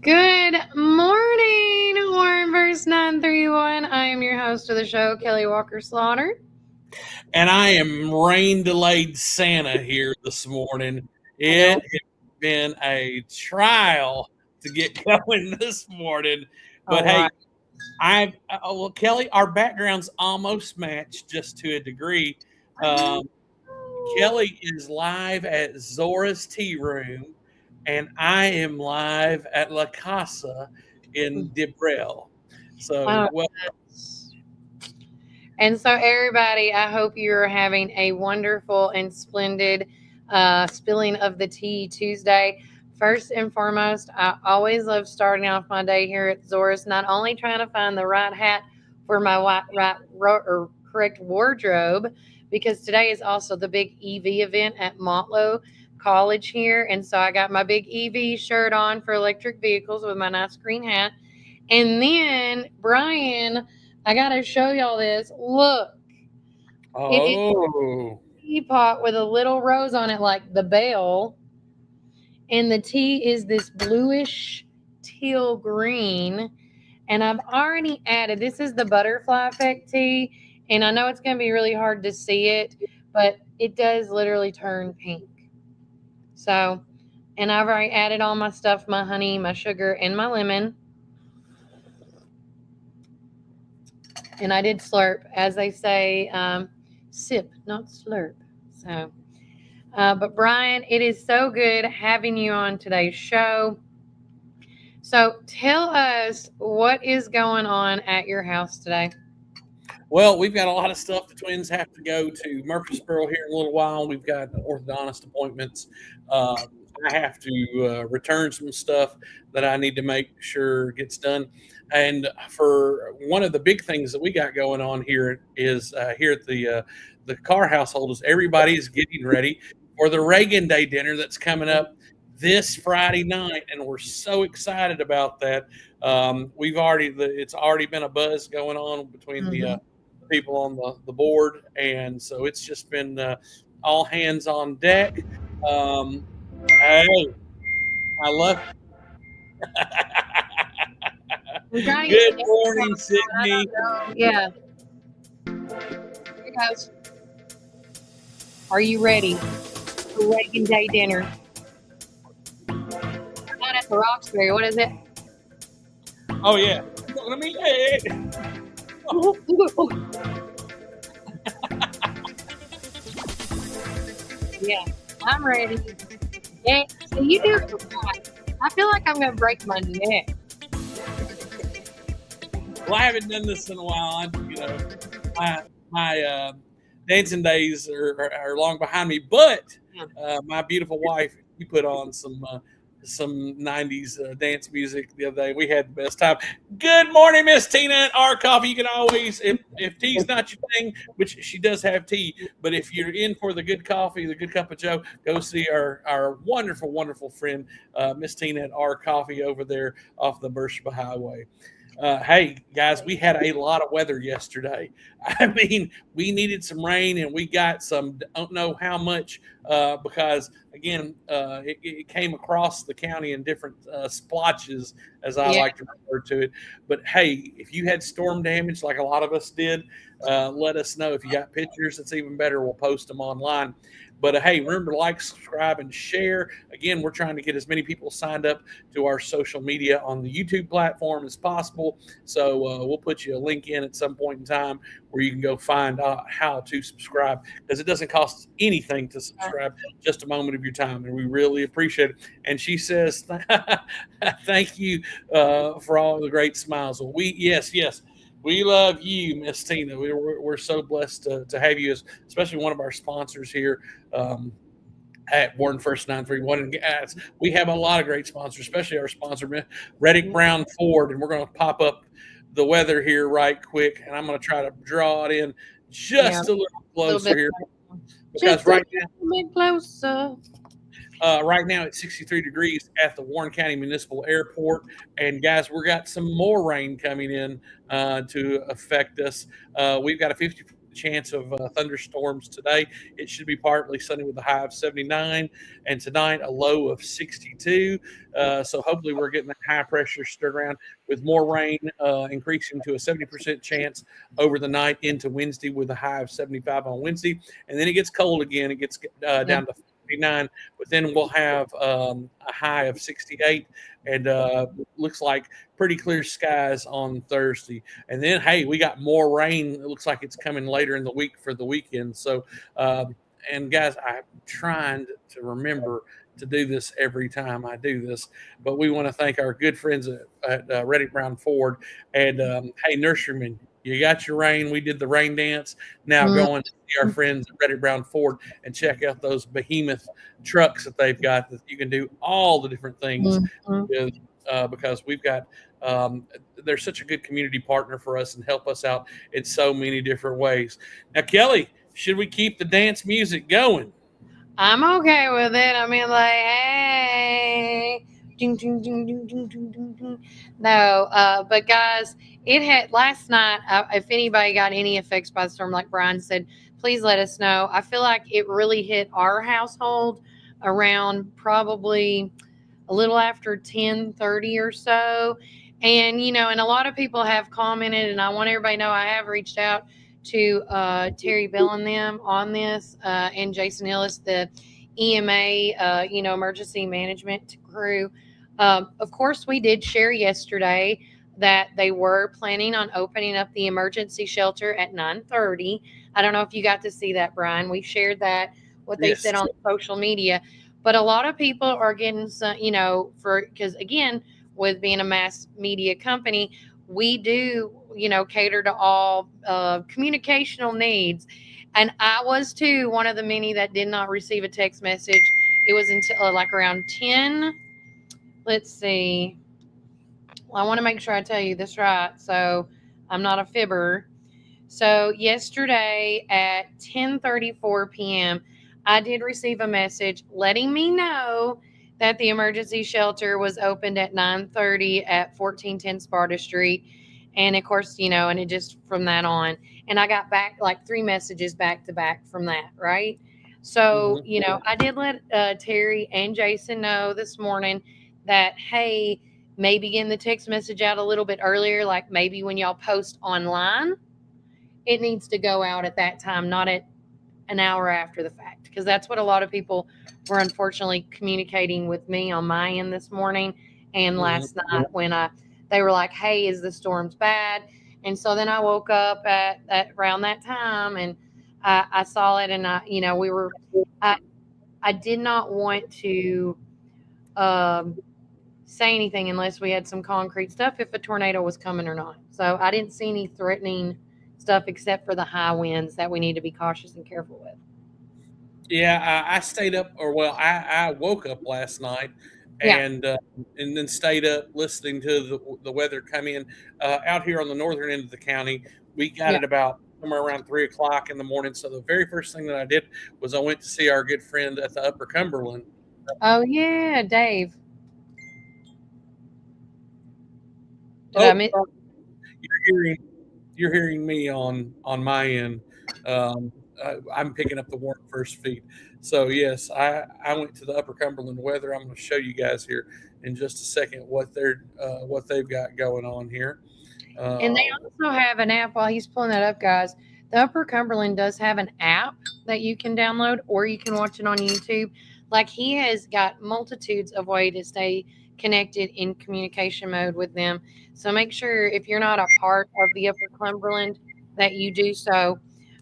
Good morning, Warren verse 931. I am your host of the show, Kelly Walker Slaughter. And I am rain delayed Santa here this morning. I know. It has been a trial to get going this morning. All But right. hey, Kelly, our backgrounds almost match just to a degree. Um, Kelly is live at Zora's Tea Room, and I am live at La Casa in Debrel. So, Oh, well, and so, everybody, I hope you're having a wonderful and splendid spilling of the tea Tuesday. First and foremost, I always love starting off my day here at Zora's, not only trying to find the right hat for my or correct wardrobe, because today is also the big EV event at Montlow College here. And so I got my big EV shirt on for electric vehicles with my nice green hat. And then, Brian, I got to show y'all this. Look, it is oh. a teapot with a little rose on it, like the bell. And the tea is this bluish teal green. And I've already added, this is the butterfly effect tea. And I know it's going to be really hard to see it, but it does literally turn pink. So, and I've already added all my stuff, my honey, my sugar, and my lemon. And I did slurp, as they say, sip, not slurp. So, but Brian, it is so good having you on today's show. So, tell us what is going on at your house today. Well, we've got a lot of stuff. The twins have to go to Murfreesboro here in a little while. We've got orthodontist appointments. Uh, I have to return some stuff that I need to make sure gets done. And for one of the big things that we got going on here is here at the Carr household is everybody's getting ready for the Reagan Day dinner that's coming up this Friday night, and we're so excited about that. It's already been a buzz going on between the Mm-hmm. people on the board, and so it's just been all hands on deck. Um, hey, I love. I'm trying to get Good the morning, I Sydney. don't know. Yeah. Here it goes. Are you ready for Reagan Day dinner? Not at the Roxbury. What is it? Oh yeah, let me. Yeah, I'm ready. Yeah, so you do it right. I feel like I'm gonna break my neck. Well, I haven't done this in a while. My dancing days are long behind me, but Yeah. my beautiful wife, she put on some '90s dance music the other day. We had the best time. Good morning, Miss Tina at our coffee. You can always, if tea's not your thing, which she does have tea, but if you're in for the good coffee, the good cup of Joe, go see our wonderful, wonderful friend Miss Tina at our coffee over there off the Beersheba Highway. Hey guys, we had a lot of weather yesterday. I mean, we needed some rain, and we got some. Don't know how much because again, it came across the county in different splotches, as I Yeah. like to refer to it. But hey, if you had storm damage like a lot of us did, let us know. If you got pictures, it's even better. We'll post them online. But hey, remember to like, subscribe, and share. Again, we're trying to get as many people signed up to our social media on the YouTube platform as possible. So we'll put you a link in at some point in time where you can go find out how to subscribe, because it doesn't cost anything to subscribe, just a moment of your time, and we really appreciate it. And she says, "Thank you for all the great smiles." Well, yes. We love you, Miss Tina. We're so blessed to have you as, especially one of our sponsors here. Um, at Warren First 931. And we have a lot of great sponsors, especially our sponsor, Reddick Brown Ford. And we're going to pop up the weather here right quick. And I'm going to try to draw it in Yeah. just a little A little closer bit. here. Because Just a little bit closer. right now it's 63 degrees at the Warren County Municipal Airport. And guys, we got some more rain coming in to affect us. We've got a chance of thunderstorms today. It should be partly sunny with a high of 79, and tonight a low of 62. So hopefully we're getting that high pressure stirred around with more rain increasing to a 70% chance over the night into Wednesday with a high of 75 on Wednesday. And then it gets cold again. It gets Yeah. down to 59, but then we'll have a high of 68 and looks like pretty clear skies on Thursday. And then, hey, we got more rain. It looks like it's coming later in the week for the weekend. So, and guys, I'm trying to remember to do this every time I do this, but we want to thank our good friends at Reddick Brown Ford. And hey, nurserymen, you got your rain. We did the rain dance. Now Mm, go and see our friends at Reddick Brown Ford and check out those behemoth trucks that they've got that you can do all the different things mm, mm. with. Because we've got, they're such a good community partner for us and help us out in so many different ways. Now, Kelly, should we keep the dance music going? I'm okay with it. I mean, like, hey, ding, ding, ding, ding, ding, ding, ding, ding. No, but guys, it had last night. If anybody got any effects by the storm, like Brian said, please let us know. I feel like it really hit our household around probably a little after 10:30 or so. And and a lot of people have commented, and I want everybody to know I have reached out to Terry Bell and them on this, and Jason Ellis, the EMA, emergency management crew. Of course, we did share yesterday that they were planning on opening up the emergency shelter at 9:30. I don't know if you got to see that, Brian. We shared that, what they said Yes. on social media. But a lot of people are getting some, because again, with being a mass media company, we do, cater to all communicational needs. And I was too one of the many that did not receive a text message. It was until like around 10. Let's see. Well, I want to make sure I tell you this right. So I'm not a fibber. So yesterday at 10:34 p.m., I did receive a message letting me know that the emergency shelter was opened at 9:30 at 1410 Sparta Street. And of course, and it just from that on. And I got back like three messages back to back from that, right? So, Mhm. I did let Terry and Jason know this morning that, hey, maybe getting the text message out a little bit earlier, like maybe when y'all post online it needs to go out at that time, not at an hour after the fact, because that's what a lot of people were unfortunately communicating with me on my end this morning and Mhm. last night when they were like, "Hey, is the storm's bad?" And so then I woke up at around that time and I saw it, and we were, I I did not want to um, say anything unless we had some concrete stuff if a tornado was coming or not. So I didn't see any threatening stuff except for the high winds that we need to be cautious and careful with. Yeah, I stayed up, or well, I woke up last night Yeah, and then stayed up listening to the weather come in out here on the northern end of the county. We got yeah. it about somewhere around 3 o'clock in the morning. So the very first thing that I did was I went to see our good friend at the Upper Cumberland. Oh yeah, Dave. Did I Oh, miss? you're hearing you're hearing me on my end. I'm picking up the warm first feed. So yes, I went to the Upper Cumberland weather. I'm going to show you guys here in just a second what they've got going on here. And they Uh, also have an app. While he's pulling that up, guys, the Upper Cumberland does have an app that you can download, or you can watch it on YouTube. Like he has got multitudes of ways to stay connected in communication mode with them. So make sure if you're not a part of the Upper Cumberland that you do so.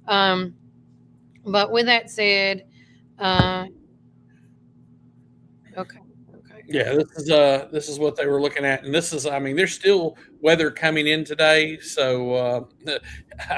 Um, but with that said, uh, okay, okay, Yeah, this is what they were looking at, and this is, I mean, there's still weather coming in today. So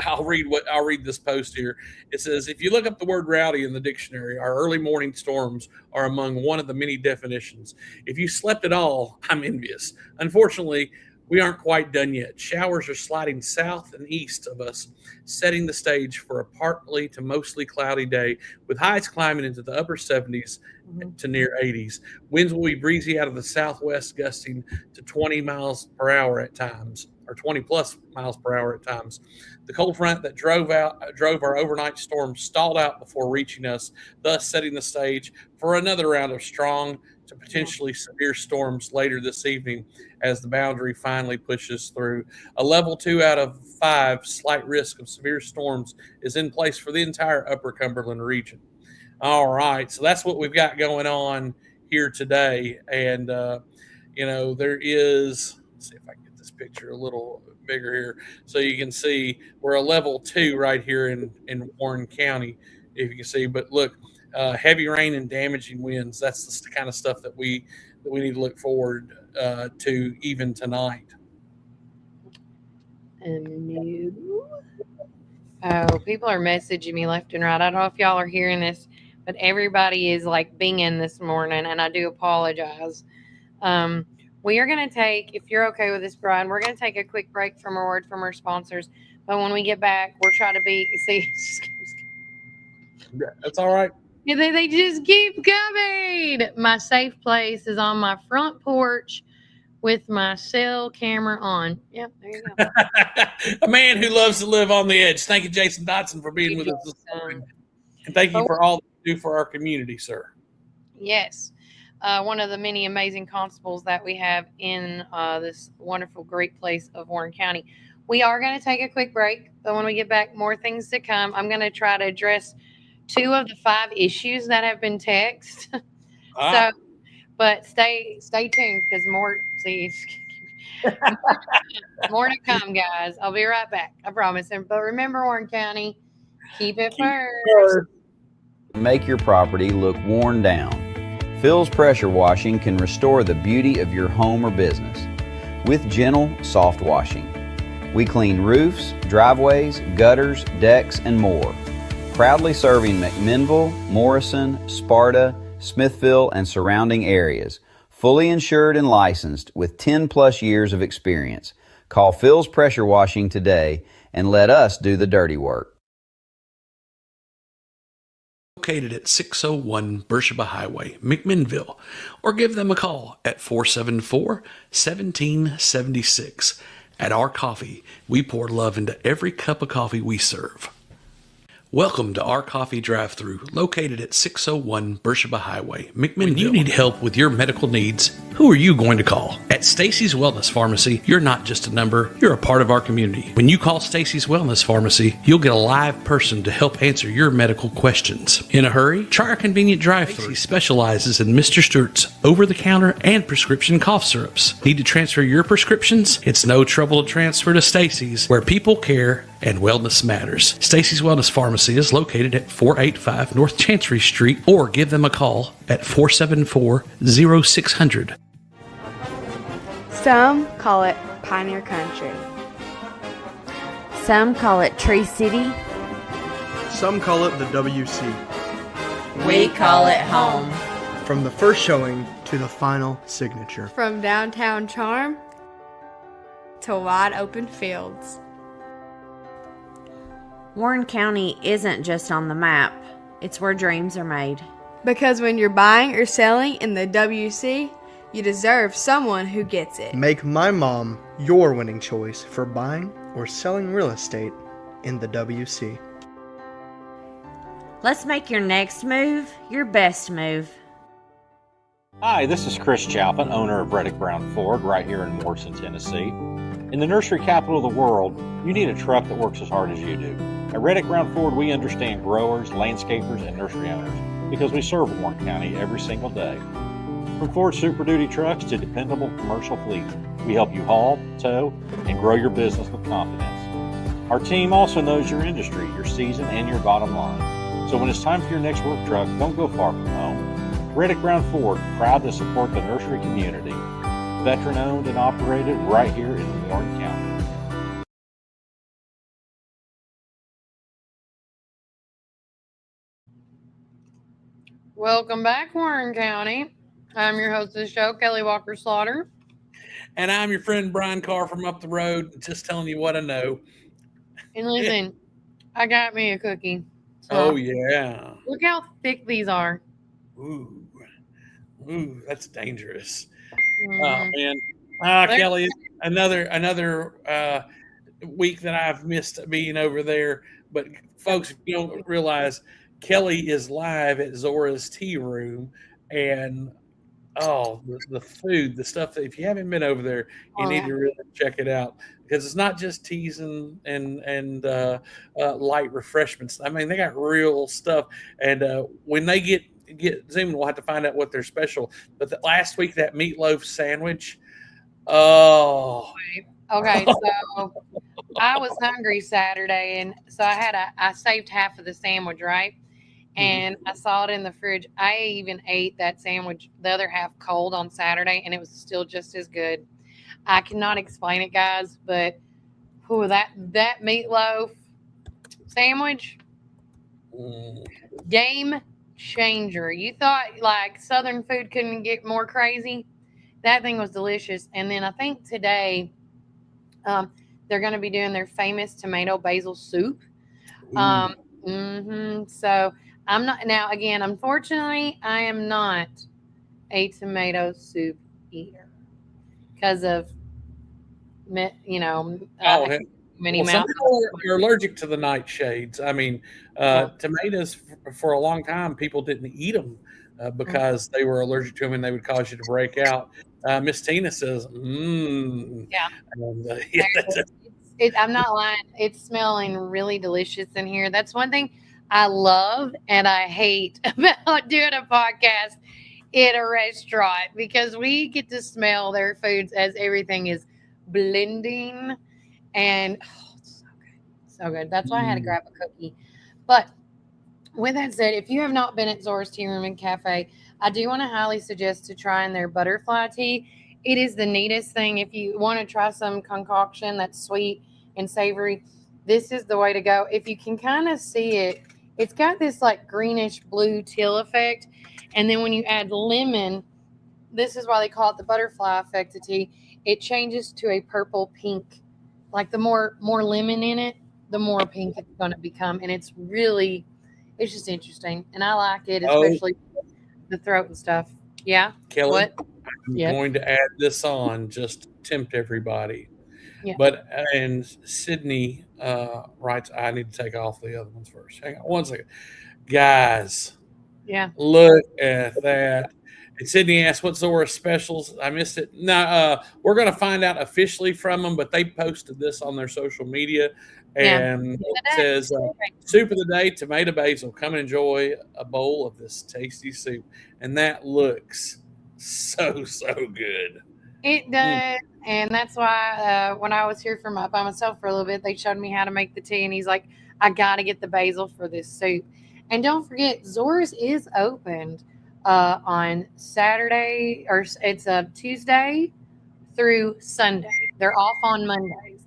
I'll read this post here. It says, if you look up the word rowdy in the dictionary, our early morning storms are among one of the many definitions. If you slept at all, I'm envious. Unfortunately, we aren't quite done yet. Showers are sliding south and east of us, setting the stage for a partly to mostly cloudy day, with highs climbing into the upper 70s mhm, to near 80s. Winds will be breezy out of the southwest, gusting to 20 miles per hour at times. or 20 plus miles per hour at times. The cold front that drove our overnight storm stalled out before reaching us, thus setting the stage for another round of strong to potentially severe storms later this evening as the boundary finally pushes through. A level 2 out of 5 slight risk of severe storms is in place for the entire upper Cumberland region. All right, so that's what we've got going on here today. And, there is, let's see if I can get this picture a little bigger here. So you can see we're a level 2 right here in Warren County, if you can see. But look, heavy rain and damaging winds, that's the kind of stuff that we need to look forward to even tonight. Oh, people are messaging me left and right. I don't know if y'all are hearing this, but everybody is like binging this morning, and I do apologize. We are going to take, if you're okay with this, Brian, we're going to take a quick break from a word from our sponsors. But when we get back, we'll try to see. That's all right. They just keep coming. My safe place is on my front porch with my cell camera on. Yep, there you go. A man who loves to live on the edge. Thank you, Jason Dotson, for being with us this morning. And thank you for all that you do for our community, sir. Yes. One of the many amazing constables that we have in this wonderful, great place of Warren County. We are going to take a quick break, but when we get back, more things to come. I'm going to try to address 2 of the 5 issues that have been texted. But stay tuned because more to come, guys. I'll be right back. I promise. But remember, Warren County, keep it first. Make your property look worn down. Phil's Pressure Washing can restore the beauty of your home or business with gentle, soft washing. We clean roofs, driveways, gutters, decks, and more. Proudly serving McMinnville, Morrison, Sparta, Smithville, and surrounding areas. Fully insured and licensed with 10 plus years of experience. Call Phil's Pressure Washing today and let us do the dirty work. Located at 601 Beersheba Highway, McMinnville, or give them a call at 474-1776. At Our Coffee, we pour love into every cup of coffee we serve. Welcome to Our Coffee Drive-Thru, located at 601 Beersheba Highway, McMinnville. When you need help with your medical needs, who are you going to call? At Stacy's Wellness Pharmacy, you're not just a number, you're a part of our community. When you call Stacy's Wellness Pharmacy, you'll get a live person to help answer your medical questions. In a hurry? Try our convenient drive-thru. Stacy specializes in Mr. Stewart's over-the-counter and prescription cough syrups. Need to transfer your prescriptions? It's no trouble to transfer to Stacy's, where people care and wellness matters. Stacy's Wellness Pharmacy is located at 485 North Chancery Street, or give them a call at 474-0600. Some call it Pioneer Country. Some call it Tree City. Some call it the WC. We call it home. From the first showing to the final signature. From downtown charm to wide open fields. Warren County isn't just on the map, it's where dreams are made. Because when you're buying or selling in the WC, you deserve someone who gets it. Make my mom your winning choice for buying or selling real estate in the WC. Let's make your next move your best move. Hi, this is Chris Chalpin, owner of Reddick Brown Ford right here in Morrison, Tennessee. In the nursery capital of the world, you need a truck that works as hard as you do. At Reddick Brown Ford, we understand growers, landscapers, and nursery owners because we serve Warren County every single day. From Ford Super Duty trucks to dependable commercial fleet, we help you haul, tow, and grow your business with confidence. Our team also knows your industry, your season, and your bottom line. So when it's time for your next work truck, don't go far from home. Reddick Brown Ford, proud to support the nursery community. Veteran owned and operated right here in Warren County. Welcome back, Warren County. I'm your host of the show, Kelly Walker Slaughter. And I'm your friend Brian Carr from up the road, just telling you what I know. And listen, I got me a cookie. So oh, yeah. Look how thick these are. Ooh, that's dangerous. Mm. Oh, man. Kelly, another week that I've missed being over there. But folks, if you don't realize, Kelly is live at Zora's Tea Room, and the food, the stuff that if you haven't been over there, you Oh need yeah. to really check it out because it's not just teas and light refreshments. I mean, they got real stuff, and when they get Zoom, we'll have to find out what they're special. But last week that meatloaf sandwich, oh, Okay, so I was hungry Saturday, and so I saved half of the sandwich, right? mhm. And I saw it in the fridge. I even ate that sandwich, the other half cold on Saturday, and it was still just as good. I cannot explain it, guys, but that meatloaf sandwich, Mm. game changer. You thought like Southern food couldn't get more crazy? That thing was delicious. And then I think today um, they're going to be doing their famous tomato basil soup. Ooh. Um, so I'm not now. Again, unfortunately, I am not a tomato soup eater because of Oh, many well, some mouth. people are allergic to the nightshades. I mean, tomatoes for a long time, people didn't eat them because they were allergic to them and they would cause you to break out. Miss Tina says, Yeah. And, yeah, I'm not lying. It's smelling really delicious in here. That's one thing I love and I hate about doing a podcast in a restaurant because we get to smell their foods as everything is blending and it's so good. So good. That's why I had to mm, grab a cookie. But with that said, if you have not been at Zora's Tea Room and Cafe, I do want to highly suggest to trying their butterfly tea. It is the neatest thing. If you want to try some concoction that's sweet and savory, this is the way to go. If you can kind of see it, it's got this like greenish blue teal effect. And then when you add lemon, this is why they call it the butterfly effect of tea. It changes to a purple pink. Like the more lemon in it, the more pink it's going to become, and it's just interesting, and I like it, oh, especially the throat and stuff. Yeah. Kelly, What? I'm Yes. going to add this on just to tempt everybody. Yeah. But and Sydney writes, I need to take off the other ones first. Hang on one second, guys. Yeah. Look at that. And Sydney asked, "What's Zora specials?" I missed it. No, we're going to find out officially from them, but they posted this on their social media, Yeah. and it says, "Soup of the day: tomato basil. Come and enjoy a bowl of this tasty soup." And that looks so good. It Mm. does, and that's why when I was here by myself for a little bit, they showed me how to make the tea, and he's like, "I got to get the basil for this soup." And don't forget, Zora's is opened on Saturday, or it's a Tuesday through Sunday. They're off on Mondays.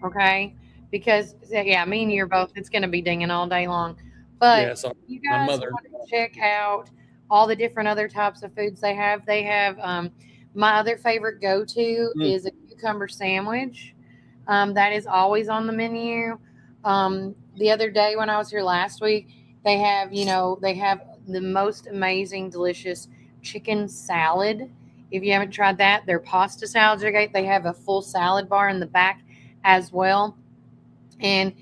Okay, because yeah, me and you are both. It's going to be dinging all day long. But Yes, you my guys mother. want to check out all the different other types of foods they have. They have my other favorite go to Mm. is a cucumber sandwich. That is always on the menu. The other day when I was here last week, they have the most amazing, delicious chicken salad. If you haven't tried that, their pasta salads are great. They have a full salad bar in the back as well. And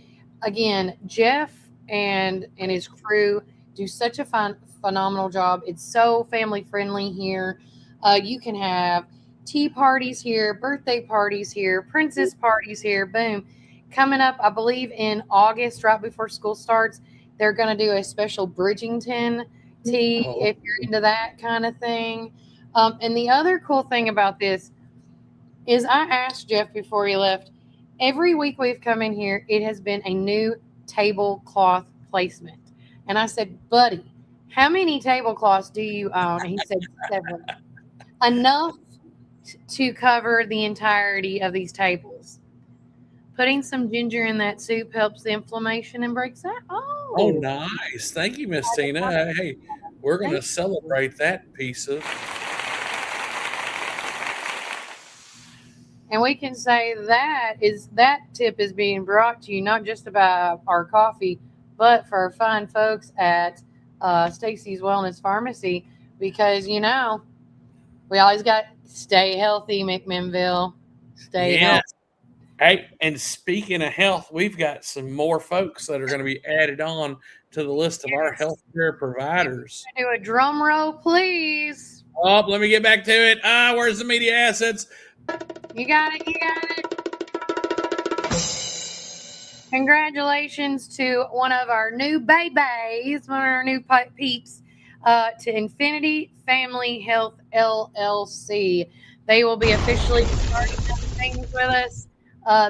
again, Jeff and his crew do such a phenomenal job. It's so family friendly here. You can have tea parties here, birthday parties here, princess parties here. Boom. Coming up, I believe in August, right before school starts, they're going to do a special Bridgington tea Oh, if you're into that kind of thing. And the other cool thing about this is I asked Jeff before he left. Every week we've come in here, it has been a new tablecloth placement. And I said, buddy, how many tablecloths do you own? And he said, several. Enough to cover the entirety of these tables. Putting some ginger in that soup helps the inflammation and breaks that. oh, Oh, nice. Thank you, Miss Tina. Hey, we're going to thank you. celebrate that piece of. And we can say that tip is being brought to you not just about our coffee, but for our fine folks at Stacy's Wellness Pharmacy, because We always got stay healthy, McMinnville. Stay Yeah. healthy. Hey, and speaking of health, we've got some more folks that are going to be added on to the list of our healthcare providers. Do a drum roll, please. Oh, let me get back to it. Where's the media assets? You got it. You got it. Congratulations to one of our new babies, one of our new peeps, to Infinity Family Health LLC. They will be officially starting up things with us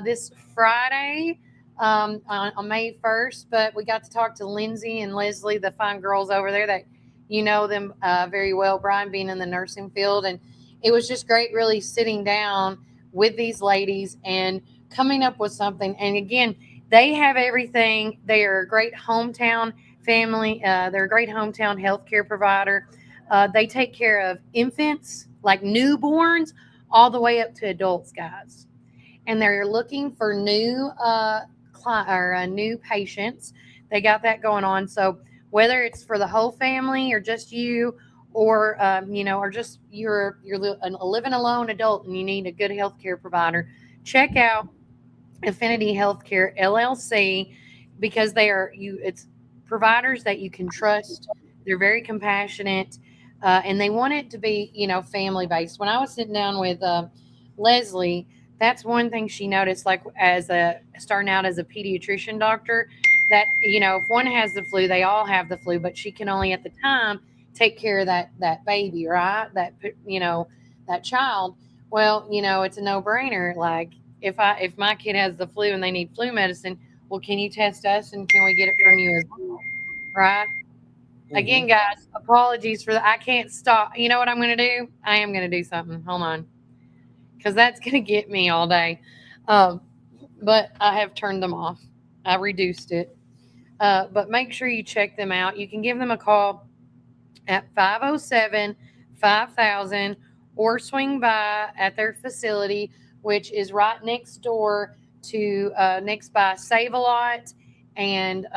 this Friday on May 1st. But we got to talk to Lindsay and Leslie, the fine girls over there that you know them very well, Brian, being in the nursing field. And it was just great, really sitting down with these ladies and coming up with something. And again, they have everything. They are a great hometown family. They're a great hometown healthcare provider. They take care of infants, like newborns, all the way up to adults, guys. And they're looking for new new patients. They got that going on. So whether it's for the whole family or just you, or or just you're a living alone adult and you need a good healthcare provider, check out Affinity Healthcare LLC, because it's providers that you can trust. They're very compassionate, and they want it to be family based. When I was sitting down with Leslie, that's one thing she noticed. Like as a starting out as a pediatrician doctor, that if one has the flu, they all have the flu, but she can only at the time take care of that baby, right? That child. Well, it's a no brainer. Like if my kid has the flu and they need flu medicine, well, can you test us and can we get it from you as well? Right? Again, guys, apologies for that. I can't stop. You know what I'm going to do? I am going to do something. Hold on. Because that's going to get me all day. Um, but I have turned them off. I reduced it. But make sure you check them out. You can give them a call at 507-5000 or swing by at their facility, which is right next door to next by Save a Lot and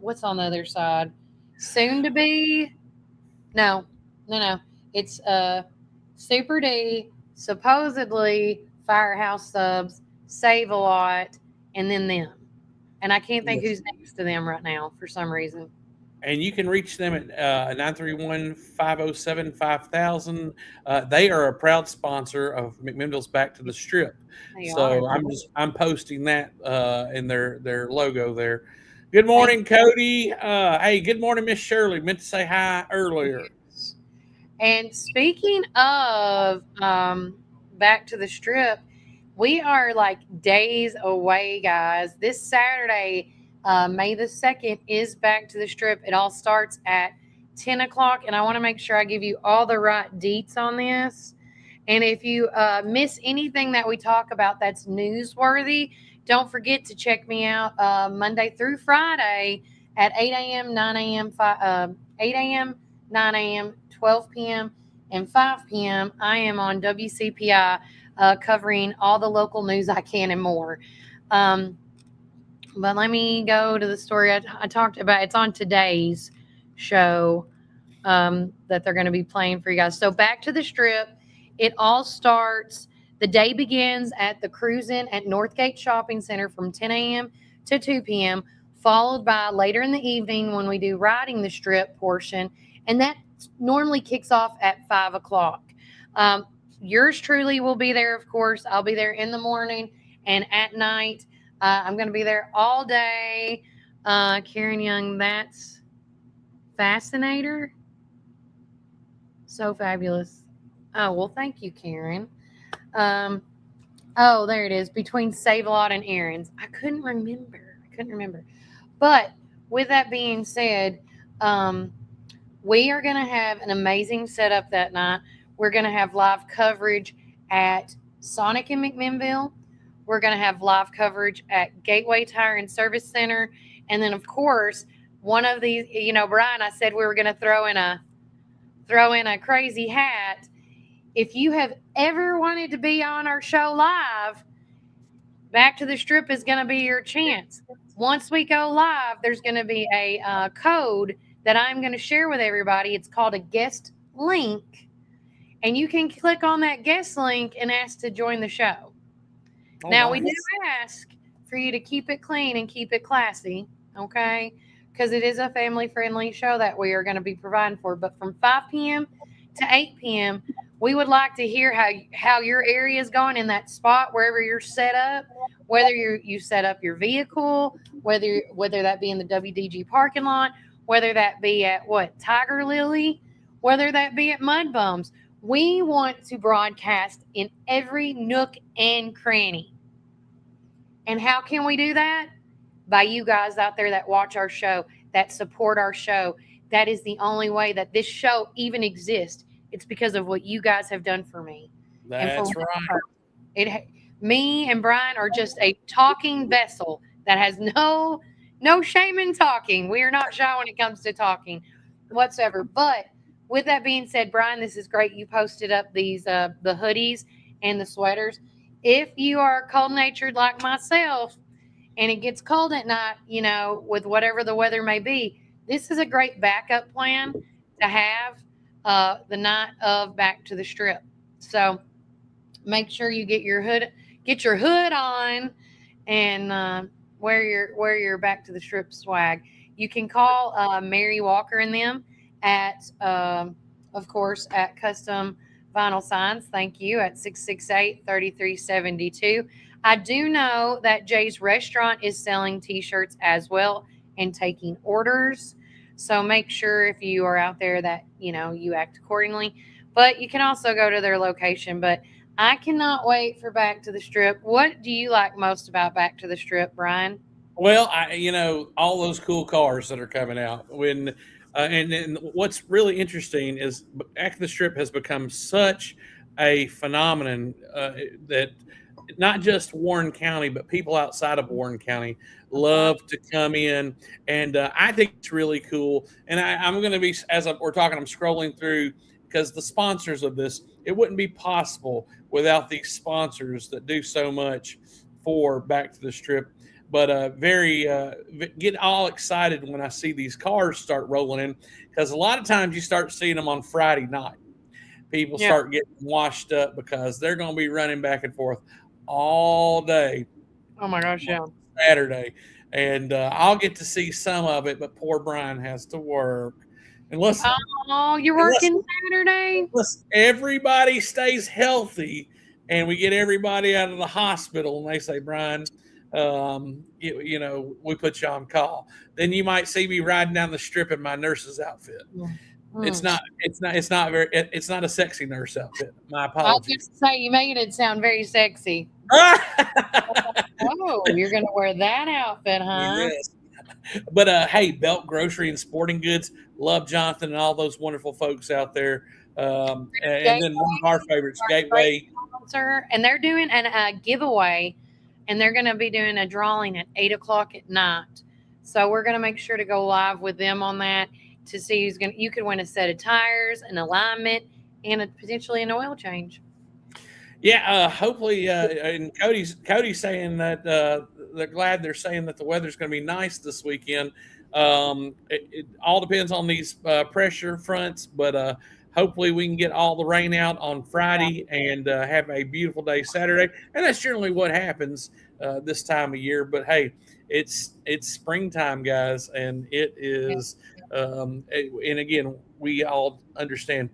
what's on the other side? Soon to be. No. It's Super D, supposedly Firehouse Subs, Save a Lot, and then them. And I can't think who's next to them right now for some reason. And you can reach them at 931-507-5000. They are a proud sponsor of McMinnville's Back to the Strip. They So are. I'm posting that in their logo there. Good morning, Cody. Hey, good morning, Miss Shirley. Meant to say hi earlier. And speaking of Back to the Strip, we are like days away, guys. This Saturday, May the 2nd, is Back to the Strip. It all starts at 10 o'clock, and I want to make sure I give you all the right deets on this. And if you miss anything that we talk about that's newsworthy, don't forget to check me out Monday through Friday at 8 a.m., 9 a.m., 8 a.m., 9 a.m., 12 p.m., and 5 p.m. I am on WCPI covering all the local news I can and more. But let me go to the story I talked about. It's on today's show that they're going to be playing for you guys. So Back to the Strip, it all starts, the day begins at the Cruise-In at Northgate Shopping Center from 10 a.m. to 2 p.m., followed by later in the evening when we do Riding the Strip portion, and that normally kicks off at 5 o'clock. Yours truly will be there, of course. I'll be there in the morning and at night. I'm going to be there all day. Karen Young, that's Fascinator. So fabulous. Oh, well, thank you, Karen. Oh, there it is. Between Save a Lot and Aaron's. I couldn't remember. But with that being said, we are going to have an amazing setup that night. We're going to have live coverage at Sonic in McMinnville. We're going to have live coverage at Gateway Tire and Service Center. And then, of course, one of these, Brian, I said we were going to throw in a crazy hat. If you have ever wanted to be on our show live, Back to the Strip is going to be your chance. Once we go live, there's going to be a code that I'm going to share with everybody. It's called a guest link. and you can click on that guest link and ask to join the show. Oh, Now, we nice. do ask for you to keep it clean and keep it classy, okay? Because it is a family friendly show that we are going to be providing for. But from 5 p.m. to 8 p.m., we would like to hear how your area is going in that spot, wherever you're set up, whether you set up your vehicle, whether that be in the WDG parking lot, whether that be at Tiger Lily, whether that be at Mud Bums. We want to broadcast in every nook and cranny. And how can we do that? By you guys out there that watch our show, that support our show. That is the only way that this show even exists. It's because of what you guys have done for me. And for That's right. Me and Brian are just a talking vessel that has no shame in talking. We are not shy when it comes to talking whatsoever. But with that being said, Brian, this is great. You posted up these the hoodies and the sweaters. If you are cold natured like myself and it gets cold at night, with whatever the weather may be, this is a great backup plan to have the night of Back to the Strip. So make sure you get your hood on, and wear your Back to the Strip swag. You can call Mary Walker and them at, of course, at Custom Vinyl Signs. Thank you, at 668-3372. I do know that Jay's Restaurant is selling T-shirts as well and taking orders. So make sure if you are out there that, you act accordingly. But you can also go to their location. But I cannot wait for Back to the Strip. What do you like most about Back to the Strip, Brian? Well, all those cool cars that are coming out. And what's really interesting is Back to the Strip has become such a phenomenon that not just Warren County, but people outside of Warren County love to come in, and I think it's really cool. And I'm going to be, we're talking, I'm scrolling through because the sponsors of this, it wouldn't be possible without these sponsors that do so much for Back to the Strip. But get all excited when I see these cars start rolling in, because a lot of times you start seeing them on Friday night. People start getting washed up because they're going to be running back and forth all day. Oh my gosh, yeah. Saturday, and I'll get to see some of it, but poor Brian has to work. Unless you're working Saturday. Unless everybody stays healthy and we get everybody out of the hospital, and they say, Brian, we put you on call, then you might see me riding down the strip in my nurse's outfit. It's not a sexy nurse outfit. My apologies. I was going to say, you made it sound very sexy. Oh, you're going to wear that outfit, huh? Yes. But hey, Belt Grocery and Sporting Goods, love Jonathan and all those wonderful folks out there. And then one of our favorites, Gateway. And they're doing a giveaway, and they're going to be doing a drawing at 8:00 at night. So we're going to make sure to go live with them on that to see who's going to. You could win a set of tires, an alignment, and potentially an oil change. Yeah, hopefully. And Cody's saying that they're glad they're saying that the weather's going to be nice this weekend. It all depends on these pressure fronts, but hopefully we can get all the rain out on Friday and have a beautiful day Saturday. And that's generally what happens this time of year. But hey, it's springtime, guys, and it is. And again, we all understand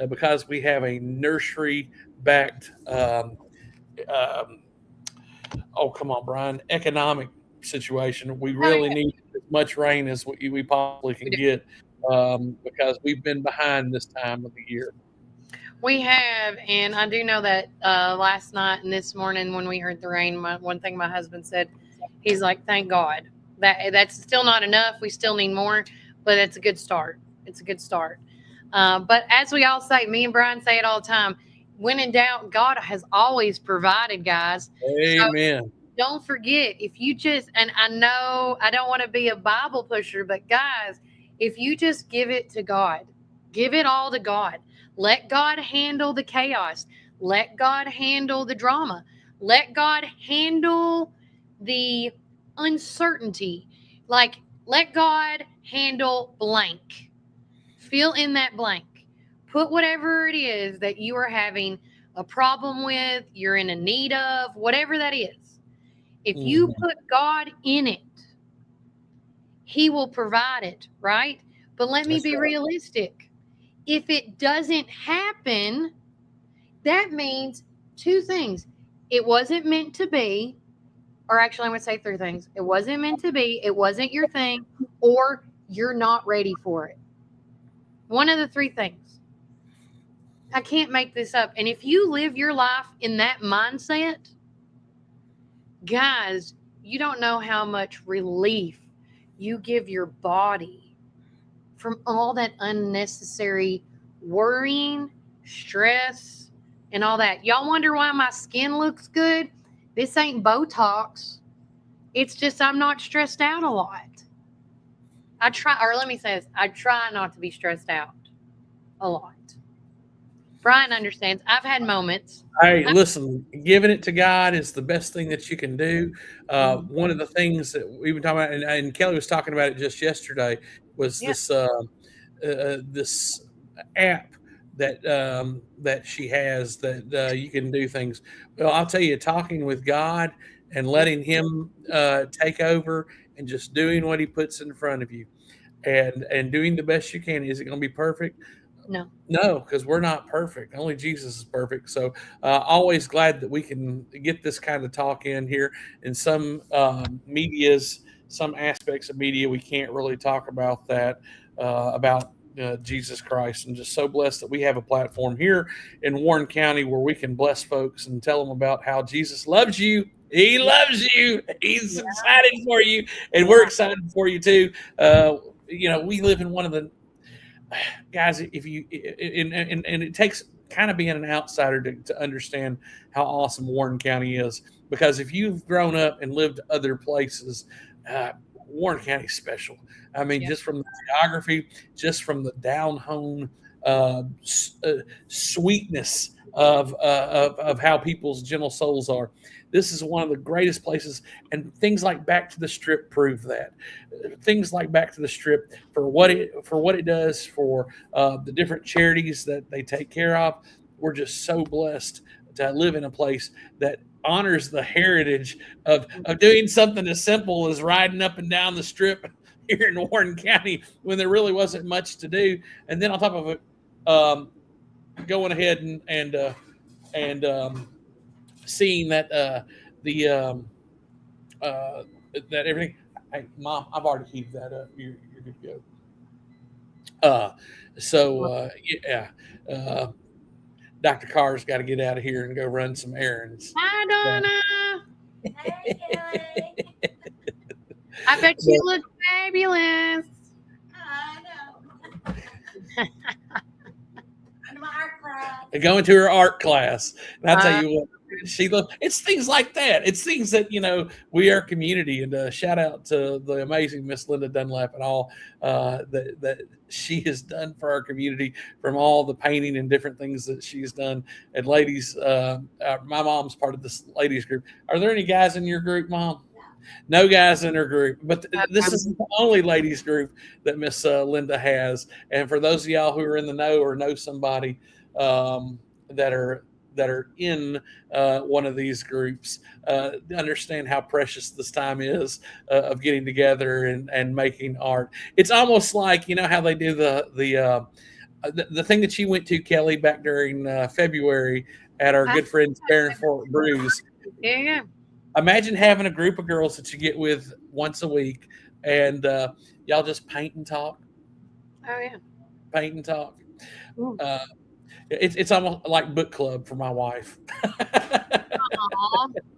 because we have a nursery backed oh come on, Brian, economic situation. We really need as much rain as we possibly can get because we've been behind this time of the year. We have, and I do know that last night and this morning when we heard the rain, one thing my husband said, he's like, thank God. That's still not enough. We still need more, but it's a good start. It's a good start. But as we all say, me and Brian say it all the time, when in doubt, God has always provided, guys. Amen. So don't forget, if you just, and I know I don't want to be a Bible pusher, but guys, if you just give it to God, give it all to God. Let God handle the chaos. Let God handle the drama. Let God handle the uncertainty. Like, let God handle blank. Fill in that blank. Put whatever it is that you are having a problem with, you're in a need of, whatever that is. If you put God in it, He will provide it, right? But let me be realistic. If it doesn't happen, that means two things. It wasn't meant to be, or actually, I'm going to say three things. It wasn't meant to be, it wasn't your thing, or you're not ready for it. One of the three things. I can't make this up. And if you live your life in that mindset, guys, you don't know how much relief you give your body from all that unnecessary worrying, stress, and all that. Y'all wonder why my skin looks good? This ain't Botox. It's just I'm not stressed out a lot. I try not to be stressed out a lot. Brian understands. I've had moments. Hey, listen, giving it to God is the best thing that you can do. One of the things that we've been talking about, and Kelly was talking about it just yesterday, was this app that she has that you can do things. Well, I'll tell you, talking with God and letting Him take over and just doing what He puts in front of you, and doing the best you can. Is it going to be perfect? No, because we're not perfect. Only Jesus is perfect. So always glad that we can get this kind of talk in here. In some some aspects of media, we can't really talk about that, about Jesus Christ. And just so blessed that we have a platform here in Warren County where we can bless folks and tell them about how Jesus loves you. He loves you. He's excited for you. And we're excited for you too. We live in one of the guys, if you and it takes kind of being an outsider to understand how awesome Warren County is, because if you've grown up and lived other places, Warren County is special. I mean, just from the geography, just from the down home sweetness of how people's gentle souls are. This is one of the greatest places, and things like Back to the Strip prove that. Things like Back to the Strip, for what it does for the different charities that they take care of. We're just so blessed to live in a place that honors the heritage of doing something as simple as riding up and down the Strip here in Warren County when there really wasn't much to do. And then on top of it, going ahead and seeing that that everything. Hey, Mom, I've already heaved that up. You're good to go. Dr. Carr's got to get out of here and go run some errands. Hi, Donna. I bet you look fabulous. I know. My art class. Going to her art class. And I'll tell you what, it's things like that. It's things that, we are community, and shout out to the amazing Miss Linda Dunlap and all that she has done for our community, from all the painting and different things that she's done. And ladies, my mom's part of this ladies group. Are there any guys in your group, Mom? No guys in her group, but this is the only ladies group that Miss Linda has. And for those of y'all who are in the know or know somebody that are in one of these groups, understand how precious this time is of getting together and making art. It's almost like, how they do the thing that you went to, Kelly, back during February at our good friend's Baron Fort Brews. Yeah. Imagine having a group of girls that you get with once a week, and y'all just paint and talk. Oh yeah, paint and talk. It's almost like book club for my wife.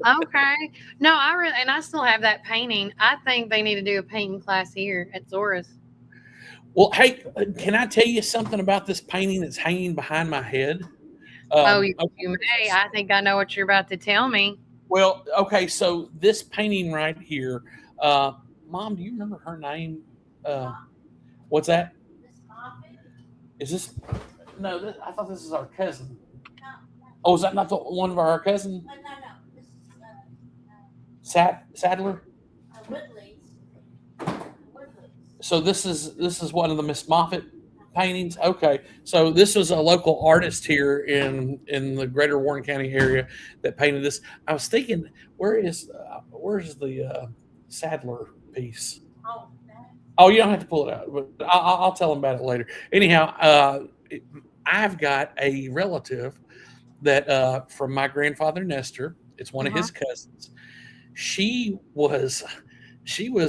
Okay. No, I still have that painting. I think they need to do a painting class here at Zora's. Well, hey, can I tell you something about this painting that's hanging behind my head? You may. I think I know what you're about to tell me. Well, okay, so this painting right here, Mom, do you remember her name? What's that? Is this? No, I thought this is our cousin. No. Oh, is that not one of our cousins? No. This is Sadler. Woodley's. So this is one of the Miss Moffat Paintings. Okay, so this was a local artist here in the greater Warren County area that painted this. I was thinking, where's the Sadler piece? Oh, Oh, you don't have to pull it out, but I'll tell them about it later. Anyhow, I've got a relative that from my grandfather Nestor. It's one of his cousins. She was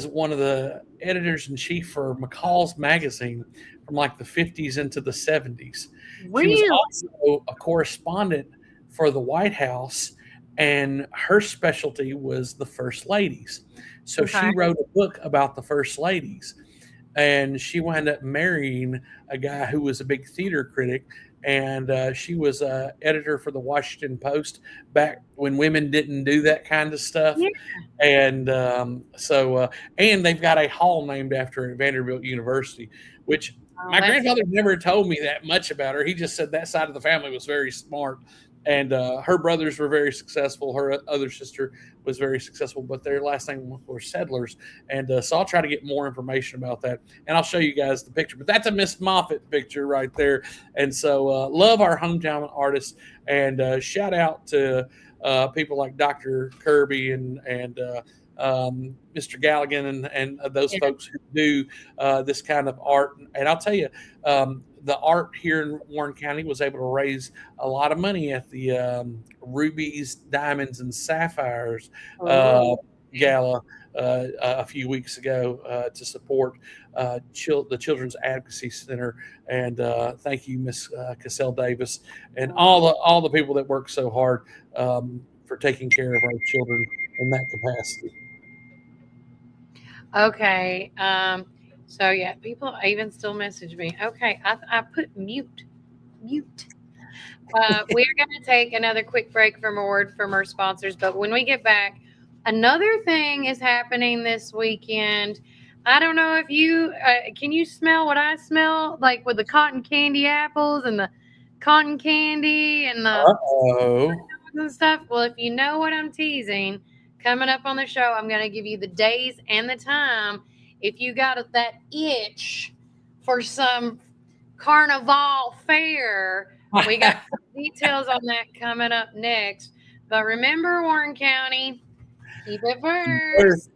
one of the editors in chief for McCall's magazine from like the 50s into the 70s. She was Really? also a correspondent for the White House, and her specialty was the first ladies. So she Okay. wrote a book about the first ladies, and she wound up marrying a guy who was a big theater critic. And she was editor for the Washington Post back when women didn't do that kind of stuff. Yeah. And and they've got a hall named after her at Vanderbilt University, which Oh, my that's grandfather never told me that much about her. He just said that side of the family was very smart, and her brothers were very successful. Her other sister was very successful, but their last name were Settlers. And so I'll try to get more information about that, and I'll show you guys the picture. But that's a Miss Moffat picture right there. And so love our hometown artists, and shout out to people like Dr. Kirby and Mr. Galligan and those folks who do this kind of art. And I'll tell you, the art here in Warren County was able to raise a lot of money at the Rubies, Diamonds, and Sapphires gala a few weeks ago to support the Children's Advocacy Center. And thank you, Miss Cassell Davis, and all the people that work so hard for taking care of our children in that capacity. Okay. So yeah, people even still message me. Okay, I put mute. We're going to take another quick break from a word from our sponsors, but when we get back, another thing is happening this weekend. I don't know if you can you smell what I smell, like with the cotton candy apples and the cotton candy and the and stuff. Well, if you know what I'm teasing, coming up on the show, I'm going to give you the days and the time. If you got that itch for some carnival fair, we got some details on that coming up next. But remember, Warren County, keep it first.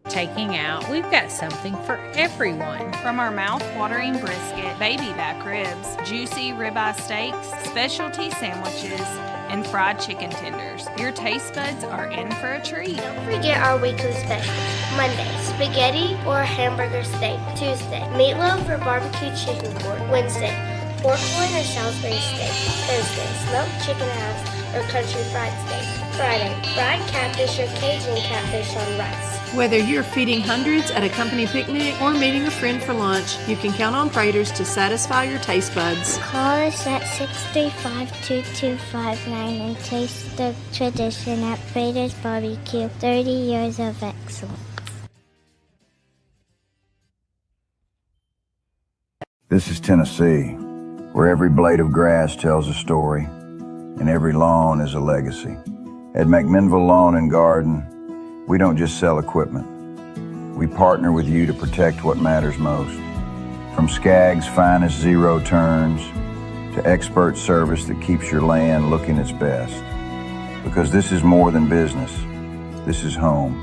Taking out, we've got something for everyone. From our mouth-watering brisket, baby back ribs, juicy ribeye steaks, specialty sandwiches, and fried chicken tenders, your taste buds are in for a treat. Don't forget our weekly specials. Monday, spaghetti or hamburger steak. Tuesday, meatloaf or barbecue chicken pork. Wednesday, pork loin or Salisbury steak. Thursday, smoked chicken halves or country fried steak. Friday, fried catfish or Cajun catfish on rice. Whether you're feeding hundreds at a company picnic or meeting a friend for lunch, you can count on Praters to satisfy your taste buds. Call us at 635-2259 and taste the tradition at Praters Barbecue. 30 years of excellence. This is Tennessee, where every blade of grass tells a story and every lawn is a legacy. At McMinnville Lawn and Garden, we don't just sell equipment. We partner with you to protect what matters most. From Skag's finest zero turns to expert service that keeps your land looking its best. Because this is more than business. This is home.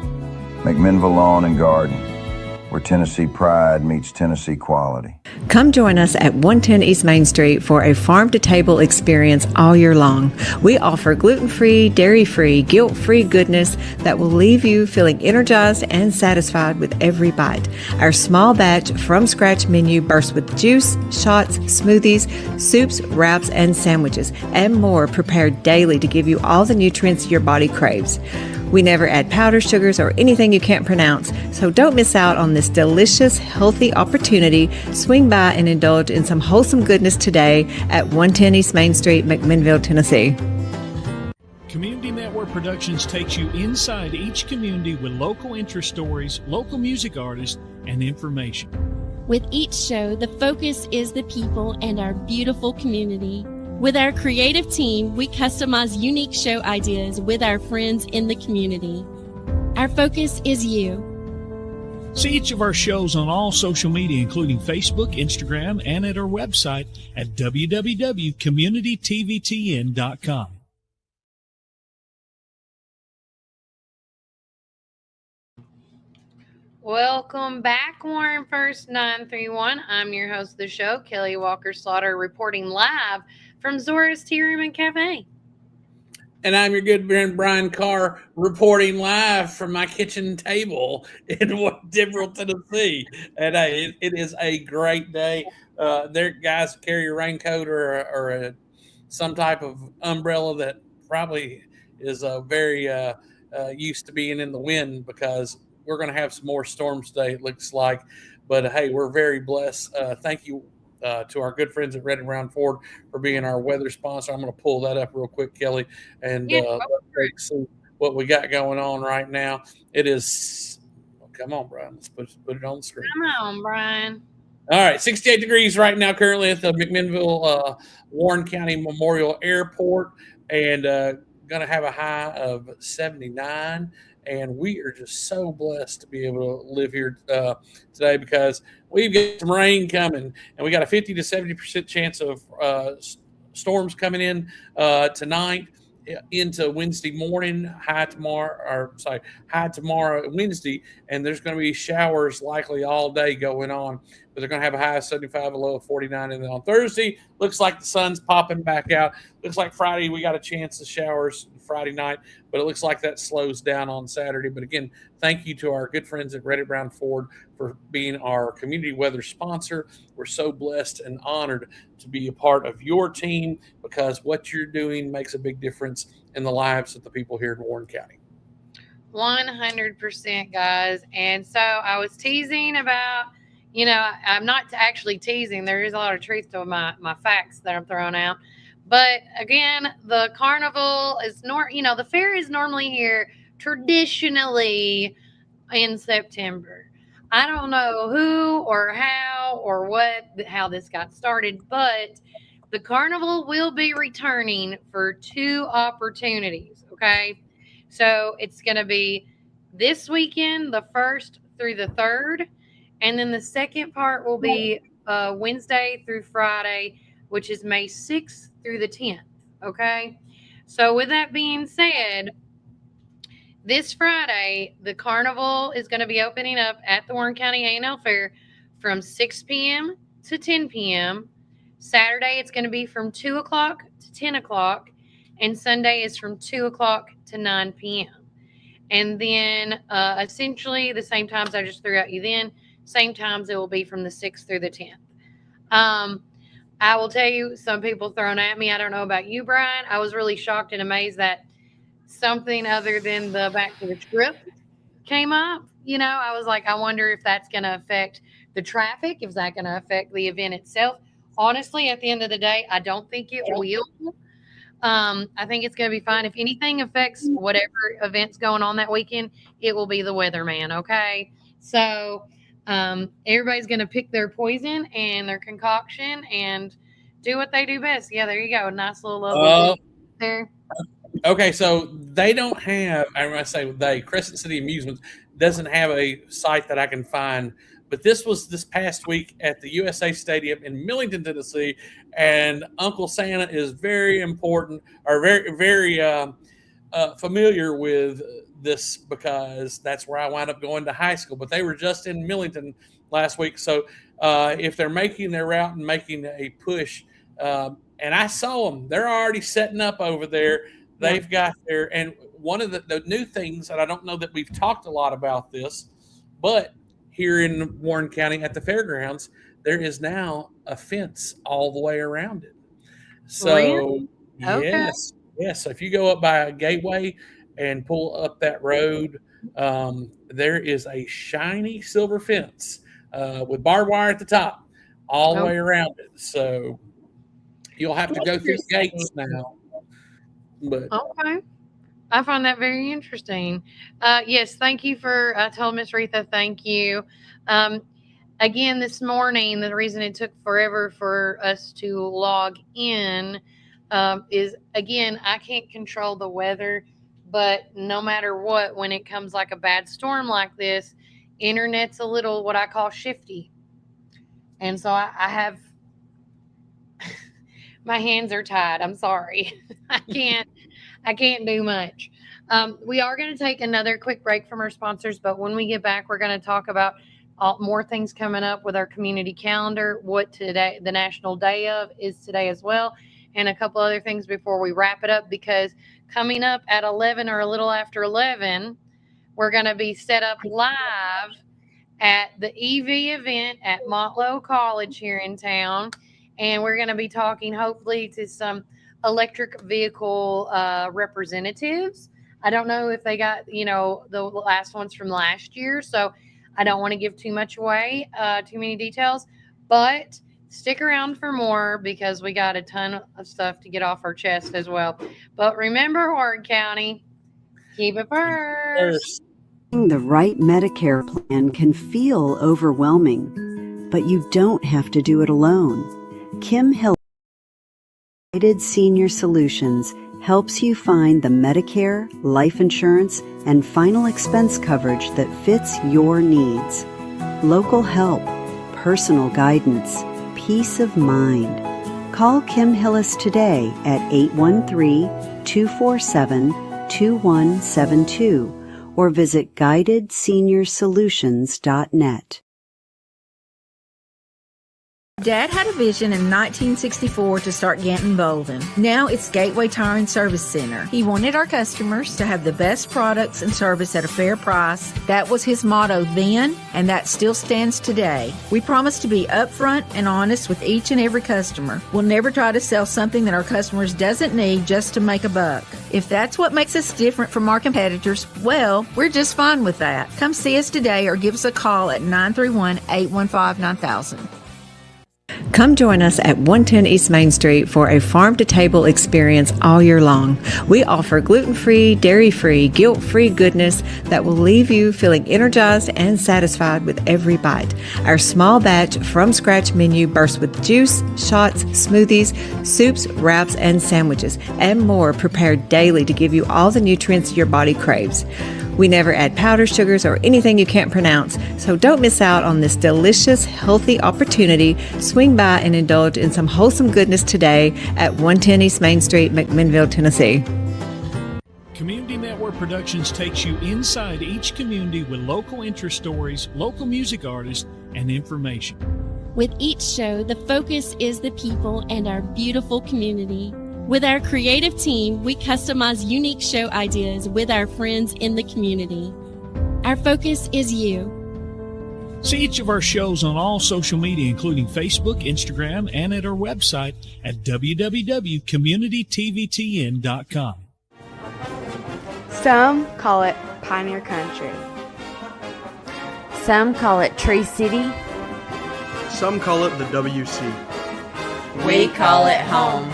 McMinnville Lawn and Garden, where Tennessee pride meets Tennessee quality. Come join us at 110 East Main Street for a farm-to-table experience all year long. We offer gluten-free, dairy-free, guilt-free goodness that will leave you feeling energized and satisfied with every bite. Our small batch from-scratch menu bursts with juice, shots, smoothies, soups, wraps, and sandwiches, and more prepared daily to give you all the nutrients your body craves. We never add powder, sugars, or anything you can't pronounce, so don't miss out on this delicious, healthy opportunity. Swing by and indulge in some wholesome goodness today at 110 East Main Street, McMinnville, Tennessee. Community Network Productions takes you inside each community with local interest stories, local music artists, and information. With each show, the focus is the people and our beautiful community. With our creative team, we customize unique show ideas with our friends in the community. Our focus is you. See each of our shows on all social media, including Facebook, Instagram, and at our website at www.communitytvtn.com. Welcome back, Warren First 931. I'm your host of the show, Kelly Walker Slaughter, reporting live from Zora's Tea Room and Cafe. And I'm your good friend Brian Carr, reporting live from my kitchen table in Dimmerville, Tennessee. And it is a great day. There, guys, carry a raincoat or some type of umbrella that probably is very used to being in the wind, because we're going to have some more storms today, it looks like. But hey, we're very blessed. Thank you to our good friends at Red and Brown Ford for being our weather sponsor. I'm going to pull that up real quick, Kelly, and let's see what we got going on right now. It is, come on, Brian, let's put it on the screen. Come on, Brian. All right, 68 degrees right now currently at the McMinnville Warren County Memorial Airport, and going to have a high of 79. And we are just so blessed to be able to live here today, because we've got some rain coming, and we got a 50 to 70% chance of storms coming in tonight into Wednesday morning, high tomorrow Wednesday, and there's going to be showers likely all day going on, but they're going to have a high of 75, a low of 49. And then on Thursday, looks like the sun's popping back out. Looks like Friday we got a chance of showers Friday night, but it looks like that slows down on Saturday. But again, thank you to our good friends at Red Brown Ford for being our community weather sponsor. We're so blessed and honored to be a part of your team, because what you're doing makes a big difference in the lives of the people here in Warren County. 100%, guys. And so I was teasing about, I'm not actually teasing. There is a lot of truth to my facts that I'm throwing out. But again, the carnival is the fair is normally here traditionally in September. I don't know who or how or how this got started, but the carnival will be returning for 2 opportunities. Okay. So it's going to be this weekend, the 1st through the 3rd. And then the second part will be Wednesday through Friday, which is May 6th through the 10th. Okay. So with that being said, this Friday, the carnival is going to be opening up at the Warren County A&L Fair from 6 p.m. to 10 p.m. Saturday, it's going to be from 2 o'clock to 10 o'clock. And Sunday is from 2 o'clock to 9 p.m. And then essentially the same times I just threw at you then, same times it will be from the 6th through the 10th. I will tell you, some people thrown at me. I don't know about you, Brian. I was really shocked and amazed that something other than the back to the trip came up. I was like, I wonder if that's going to affect the traffic, if that's going to affect the event itself. Honestly, at the end of the day, I don't think it will. I think it's going to be fine. If anything affects whatever event's going on that weekend, it will be the weatherman. Okay. So everybody's going to pick their poison and their concoction and do what they do best. Yeah, there you go. Nice little lovely there. Okay, so they don't have, I say they, Crescent City Amusements doesn't have a site that I can find, but this was this past week at the USA Stadium in Millington, Tennessee, and Uncle Santa is very important, or very, very familiar with this, because that's where I wound up going to high school, but they were just in Millington last week. So if they're making their route and making a push, and I saw them, they're already setting up over there. They've got their, and one of the new things, and I don't know that we've talked a lot about this, but here in Warren County at the fairgrounds, there is now a fence all the way around it. So, really? yes, yes. So if you go up by a gateway and pull up that road, there is a shiny silver fence with barbed wire at the top all the way around it. So you'll have to go through the gates now. But okay, I find that very interesting. Yes, thank you for telling Miss Retha. Thank you. Again, this morning, the reason it took forever for us to log in is, again, I can't control the weather, but no matter what, when it comes like a bad storm like this, internet's a little what I call shifty. And so I have my hands are tied. I'm sorry. I can't do much. We are going to take another quick break from our sponsors, but when we get back, we're going to talk about more things coming up with our community calendar, what today, the National Day of is today as well, and a couple other things before we wrap it up, because coming up at 11 or a little after 11, we're going to be set up live at the EV event at Montlow College here in town. And we're going to be talking hopefully to some electric vehicle representatives. I don't know if they got, the last ones from last year. So I don't want to give too much away, too many details. But stick around for more because we got a ton of stuff to get off our chest as well. But remember, Warren County, keep it first. The right Medicare plan can feel overwhelming, but you don't have to do it alone. Kim Hill, Guided Senior Solutions, helps you find the Medicare, life insurance, and final expense coverage that fits your needs. Local help, personal guidance, peace of mind. Call Kim Hillis today at 813-247-2172 or visit guidedseniorsolutions.net. Dad had a vision in 1964 to start Ganton Bolden. Now it's Gateway Tire and Service Center. He wanted our customers to have the best products and service at a fair price. That was his motto then, and that still stands today. We promise to be upfront and honest with each and every customer. We'll never try to sell something that our customers doesn't need just to make a buck. If that's what makes us different from our competitors, well, we're just fine with that. Come see us today or give us a call at 931-815-9000. Come join us at 110 East Main Street for a farm-to-table experience all year long. We offer gluten-free, dairy-free, guilt-free goodness that will leave you feeling energized and satisfied with every bite. Our small batch from-scratch menu bursts with juice, shots, smoothies, soups, wraps, and sandwiches, and more prepared daily to give you all the nutrients your body craves. We never add powder sugars or anything you can't pronounce, so don't miss out on this delicious, healthy opportunity. Swing by and indulge in some wholesome goodness today at 110 East Main Street, McMinnville, Tennessee. Community Network Productions takes you inside each community with local interest stories, local music artists, and information. With each show, the focus is the people and our beautiful community. With our creative team, we customize unique show ideas with our friends in the community. Our focus is you. See each of our shows on all social media, including Facebook, Instagram, and at our website at www.communitytvtn.com. Some call it Pioneer Country. Some call it Tree City. Some call it the WC. We call it home.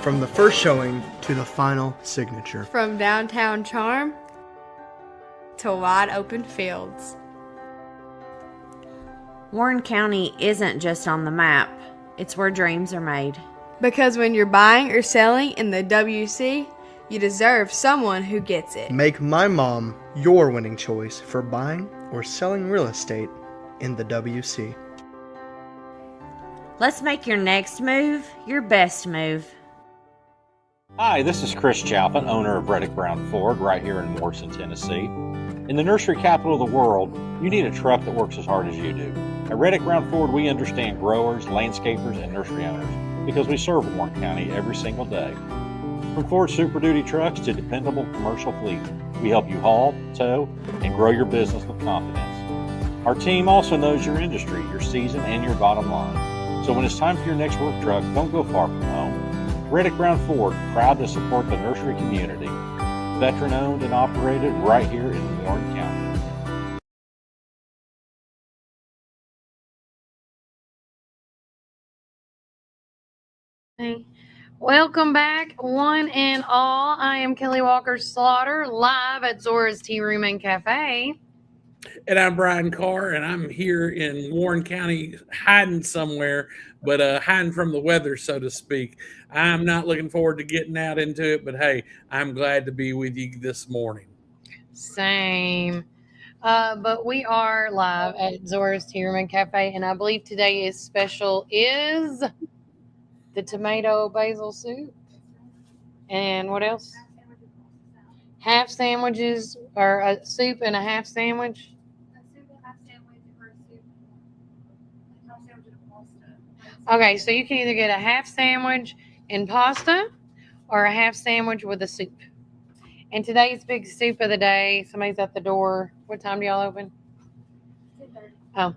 From the first showing to the final signature. From downtown charm to wide open fields. Warren County isn't just on the map, it's where dreams are made. Because when you're buying or selling in the WC, you deserve someone who gets it. Make my mom your winning choice for buying or selling real estate in the WC. Let's make your next move your best move. Hi, this is Chris Chalpin, owner of Reddick Brown Ford right here in Morrison, Tennessee. In the nursery capital of the world, you need a truck that works as hard as you do. At Reddick Brown Ford, we understand growers, landscapers, and nursery owners because we serve Warren County every single day. From Ford Super Duty trucks to dependable commercial fleet, we help you haul, tow, and grow your business with confidence. Our team also knows your industry, your season, and your bottom line. So when it's time for your next work truck, don't go far from home. Reddick Brown Ford, proud to support the nursery community. Veteran owned and operated right here in Warren County. Welcome back, one and all. I am Kelly Walker Slaughter, live at Zora's Tea Room and Cafe. And I'm Brian Carr, and I'm here in Warren County, hiding somewhere, but hiding from the weather, so to speak. I'm not looking forward to getting out into it, but hey, I'm glad to be with you this morning. Same. But we are live at Zora's Tierman Cafe, and I believe today is special is the tomato basil soup. And what else? Half sandwiches, or a soup and a half sandwich. Okay, so you can either get a half sandwich and pasta or a half sandwich with a soup. And today's big soup of the day, somebody's at the door. What time do y'all open? 10:30.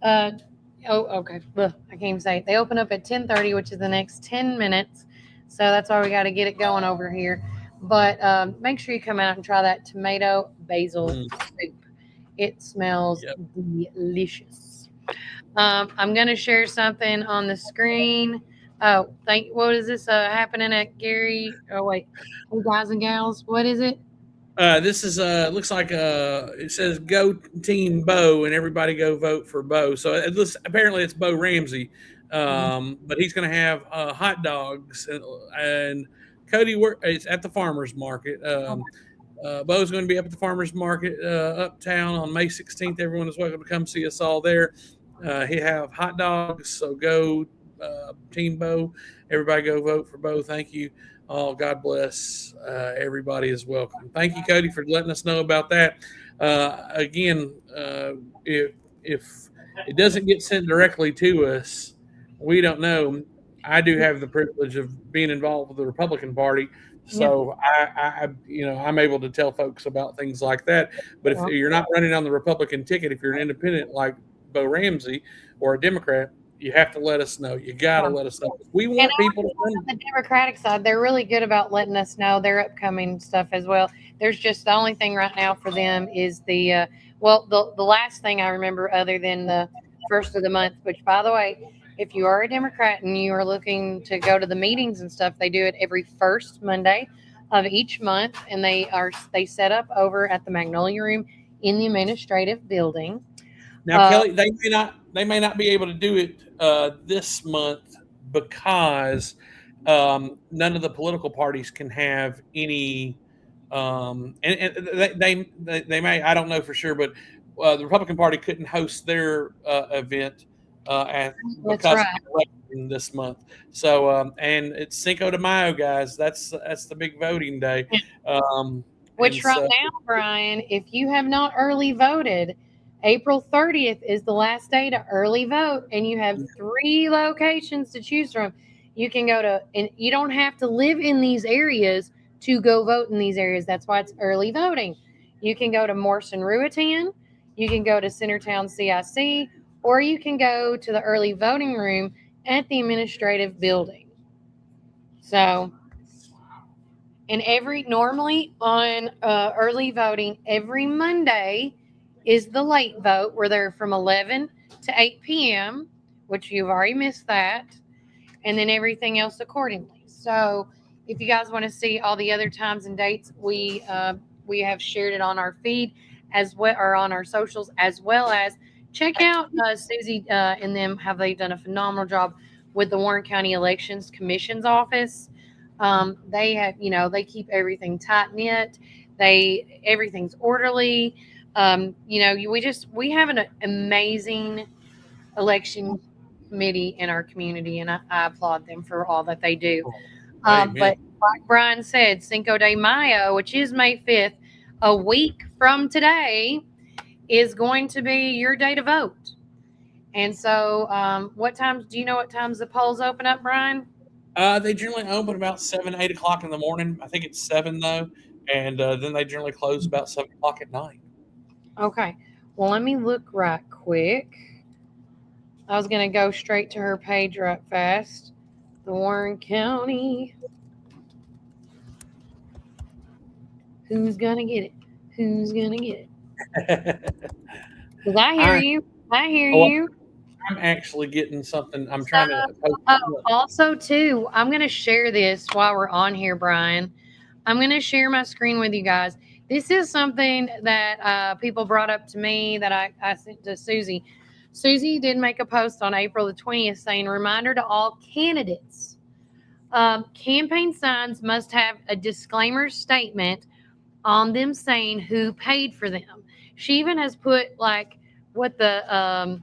Oh. Okay. Ugh, I can't even say it. They open up at 10:30, which is the next 10 minutes. So that's why we got to get it going over here. But make sure you come out and try that tomato basil soup. It smells delicious. I'm going to share something on the screen. Oh, what is this happening at Gary? Oh, wait. Hey, guys and gals, what is it? This is looks like it says go Team Bo, and everybody go vote for Bo. So apparently it's Bo Ramsey, but he's going to have hot dogs and Cody it's at the farmers market. Bo's going to be up at the farmers market uptown on May 16th. Everyone is welcome to come see us all there. He have hot dogs, so go Team Bo. Everybody go vote for Bo. Thank you. Oh, God bless. Everybody is welcome. Thank you, Cody, for letting us know about that. Again, if it doesn't get sent directly to us, we don't know. I do have the privilege of being involved with the Republican Party, so I'm able to tell folks about things like that. But if you're not running on the Republican ticket, if you're an independent like Bo Ramsey or a Democrat, you have to let us know. You got to let us know. We want people to on the Democratic side, they're really good about letting us know their upcoming stuff as well. There's just the only thing right now for them is the last thing I remember other than the first of the month, which, by the way, if you are a Democrat and you are looking to go to the meetings and stuff, they do it every first Monday of each month, and they set up over at the Magnolia Room in the administrative building. Now, Kelly, they may not be able to do it this month because none of the political parties can have any, and they may, I don't know for sure, but the Republican Party couldn't host their event because of the election this month. So, and it's Cinco de Mayo, guys. That's the big voting day. Which right now, Brian, if you have not early voted, April 30th is the last day to early vote, and you have 3 locations to choose from. You can go to, and you don't have to live in these areas to go vote in these areas. That's why it's early voting. You can go to Morrison-Ruetan, you can go to Centertown CIC, or you can go to the early voting room at the administrative building. So, and normally on early voting, every Monday is the late vote where they're from 11 to 8 p.m., which you've already missed that, and then everything else accordingly. So if you guys want to see all the other times and dates, we have shared it on our feed as well, or on our socials, as well as check out Susie and them. Have they done a phenomenal job with the Warren County Elections Commission's office? They have, they keep everything tight knit. Everything's orderly. We have an amazing election committee in our community, and I applaud them for all that they do. But like Brian said, Cinco de Mayo, which is May 5th, a week from today, is going to be your day to vote. And so, do you know what times the polls open up, Brian? They generally open about 7, 8 o'clock in the morning. I think it's 7 though, and then they generally close about 7 o'clock at night. Okay. Well, let me look right quick. I was going to go straight to her page right fast. The Warren County. Who's going to get it? Who's going to get it? Because I hear you. I hear you. I'm actually getting something. I'm trying to. Also, too, I'm going to share this while we're on here, Brian. I'm going to share my screen with you guys. This is something that people brought up to me that I sent to Susie. Susie did make a post on April the 20th saying, reminder to all candidates, campaign signs must have a disclaimer statement on them saying who paid for them. She even has put like what the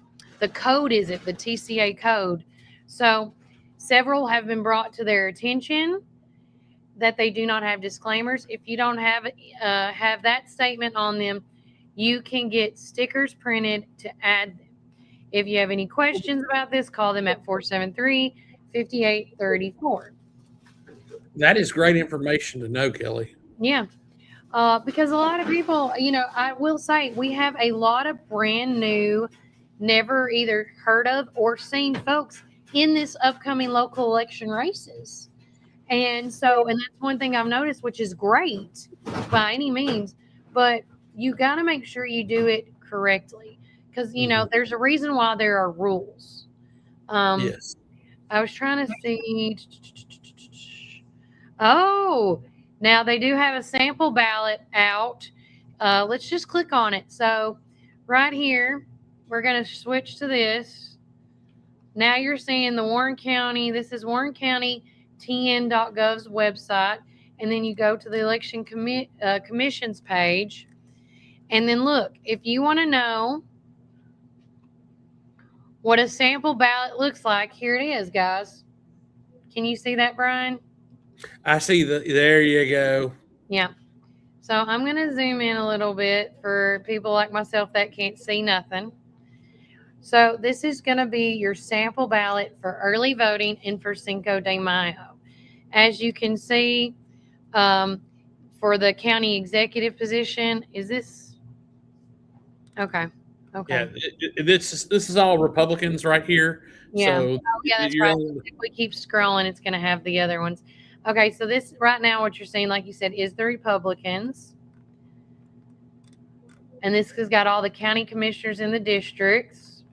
code is, the TCA code. So several have been brought to their attention that they do not have disclaimers. If you don't have that statement on them, you can get stickers printed to add them. If you have any questions about this, call them at 473-5834. That is great information to know, Kelly. Yeah. Because a lot of people, I will say we have a lot of brand new, never either heard of or seen folks in this upcoming local election races. And that's one thing I've noticed, which is great by any means, but you got to make sure you do it correctly because, there's a reason why there are rules. Yes. I was trying to see. Oh, now they do have a sample ballot out. Let's just click on it. So right here, we're going to switch to this. Now you're seeing the Warren County. This is Warren County TN.gov's website. And then you go to the election commission's page. And then look, if you want to know what a sample ballot looks like, here it is, guys. Can you see that, Brian? I see there you go. Yeah. So I'm going to zoom in a little bit for people like myself that can't see nothing. So this is going to be your sample ballot for early voting and for Cinco de Mayo. As you can see, for the county executive position, is this? Okay. Okay. Yeah, this is all Republicans right here. Yeah. So That's right. If we keep scrolling, it's going to have the other ones. Okay, so this right now, what you're seeing, like you said, is the Republicans. And this has got all the county commissioners in the districts.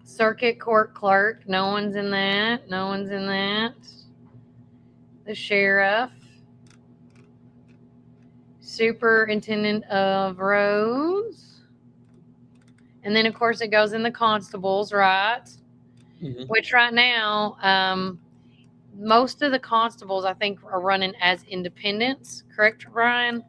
Circuit court clerk, no one's in that. No one's in that. The sheriff. Superintendent of roads. And then, of course, it goes in the constables, right? Mm-hmm. Which right now, most of the constables, I think, are running as independents. Correct, Brian?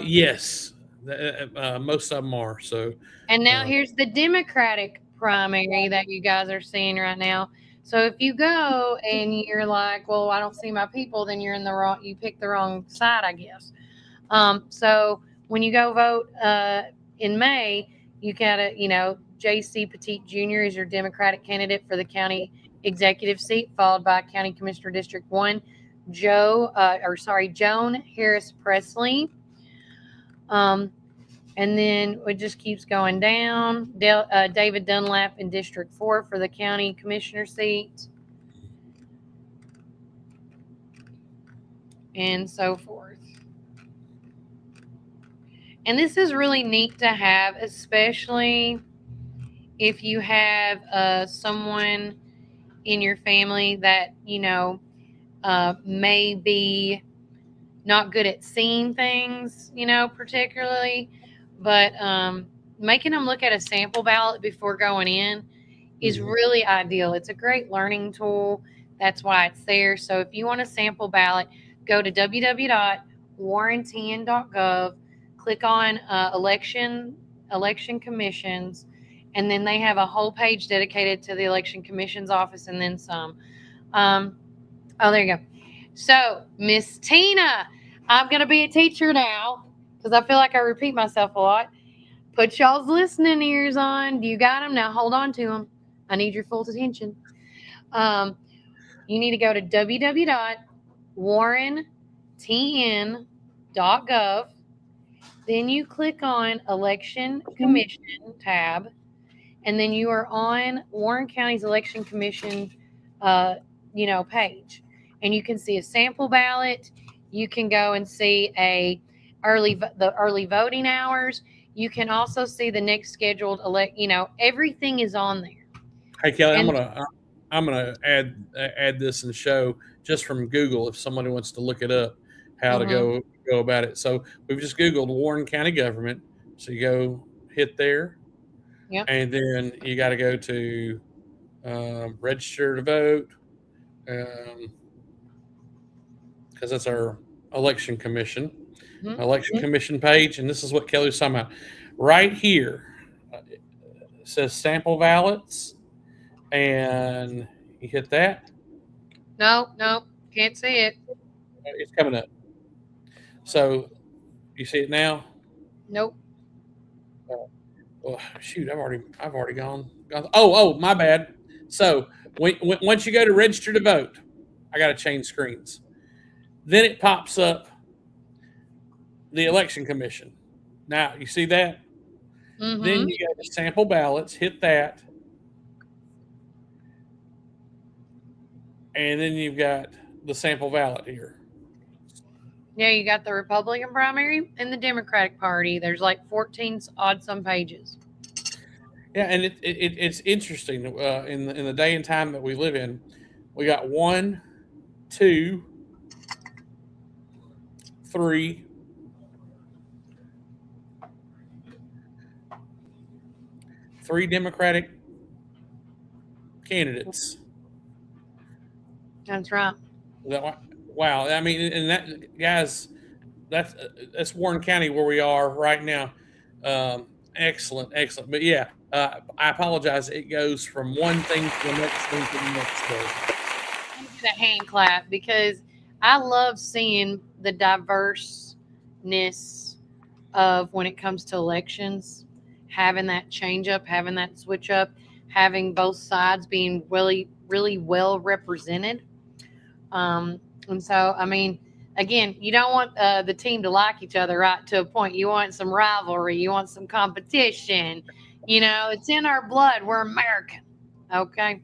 Yes. Most of them are. So. And now here's the Democratic primary that you guys are seeing right now. So if you go and you're like, well, I don't see my people, then you're in the wrong, you picked the wrong side, I guess. So when you go vote in May, you gotta, J.C. Petit Jr. is your Democratic candidate for the county executive seat, followed by County Commissioner District 1, Joan Harris Presley. And then it just keeps going down. David Dunlap in District 4 for the county commissioner seat. And so forth. And this is really neat to have, especially if you have someone in your family that, may be not good at seeing things, particularly. But making them look at a sample ballot before going in is really ideal. It's a great learning tool. That's why it's there. So if you want a sample ballot, go to www.warrentn.gov, click on election commissions, and then they have a whole page dedicated to the election commission's office and then some. Oh, there you go. So, Miss Tina, I'm going to be a teacher now because I feel like I repeat myself a lot. Put y'all's listening ears on. You got them? Now hold on to them. I need your full attention. You need to go to www.warrentn.gov. Then you click on Election Commission tab, and then you are on Warren County's Election Commission, page. And you can see a sample ballot. You can go and see the early voting hours. You can also see the next scheduled everything is on there. Hey Kelly, I'm gonna add this and show just from Google if somebody wants to look it up how to go about it. So we've just Googled Warren County government. So you go hit there, and then you got to go to register to vote. Because that's our election commission. Election Commission page, and this is what Kelly was talking about. Right here, it says sample ballots, and you hit that. No, can't see it. It's coming up. So you see it now? Nope. Well, shoot, I've already gone. Oh, my bad. So once you go to register to vote, I got to change screens. Then it pops up the Election Commission. Now you see that. Then you go to sample ballots. Hit that, and then you've got the sample ballot here. Yeah, you got the Republican primary and the Democratic Party. There's like 14 odd some pages. Yeah, and it's interesting in the day and time that we live in. We got 1, 2, 3, 3 Democratic candidates. That's right. Wow. I mean, and that, guys, that's Warren County where we are right now. Excellent. But yeah, I apologize. It goes from one thing to the next thing to the next day. A hand clap because I love seeing the diverseness of when it comes to elections, having that change up, having that switch up, having both sides being really, really well represented. And so, I mean, again, you don't want the team to like each other right to a point. You want some rivalry. You want some competition. You know, it's in our blood. We're American. Okay.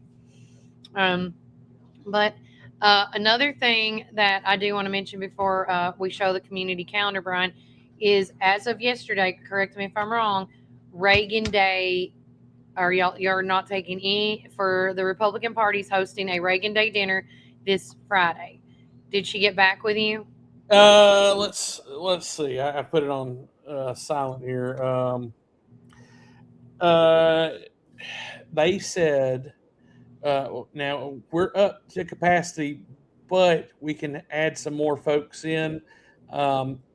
But another thing that I do want to mention before we show the community calendar, Brian, is as of yesterday, correct me if I'm wrong, Reagan Day, or you're not taking any, for the Republican Party's hosting a Reagan Day dinner this Friday. Did she get back with you? Let's see. I put it on silent here. They said now we're up to capacity, but we can add some more folks in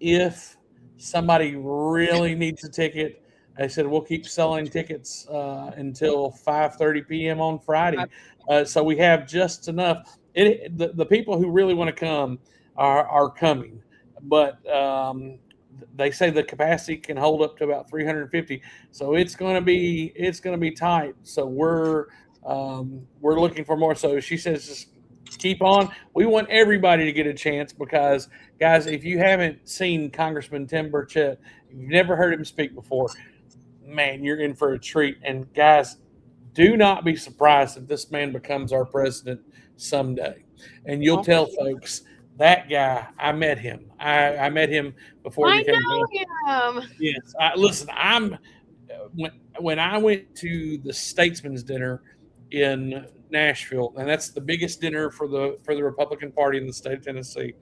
if somebody really needs a ticket. They said we'll keep selling tickets until 5:30 p.m. on Friday, so we have just enough. The people who really want to come are coming, but they say the capacity can hold up to about 350. So it's going to be tight. So we're looking for more. So she says just keep on. We want everybody to get a chance because, guys, if you haven't seen Congressman Tim Burchett, if you've never heard him speak before, man, you're in for a treat. And guys, do not be surprised if this man becomes our president someday. And you'll tell folks, that guy, I met him. I met him before he became president. Know him. Yes. Listen, when I went to the Statesman's Dinner in Nashville, and that's the biggest dinner for the Republican Party in the state of Tennessee.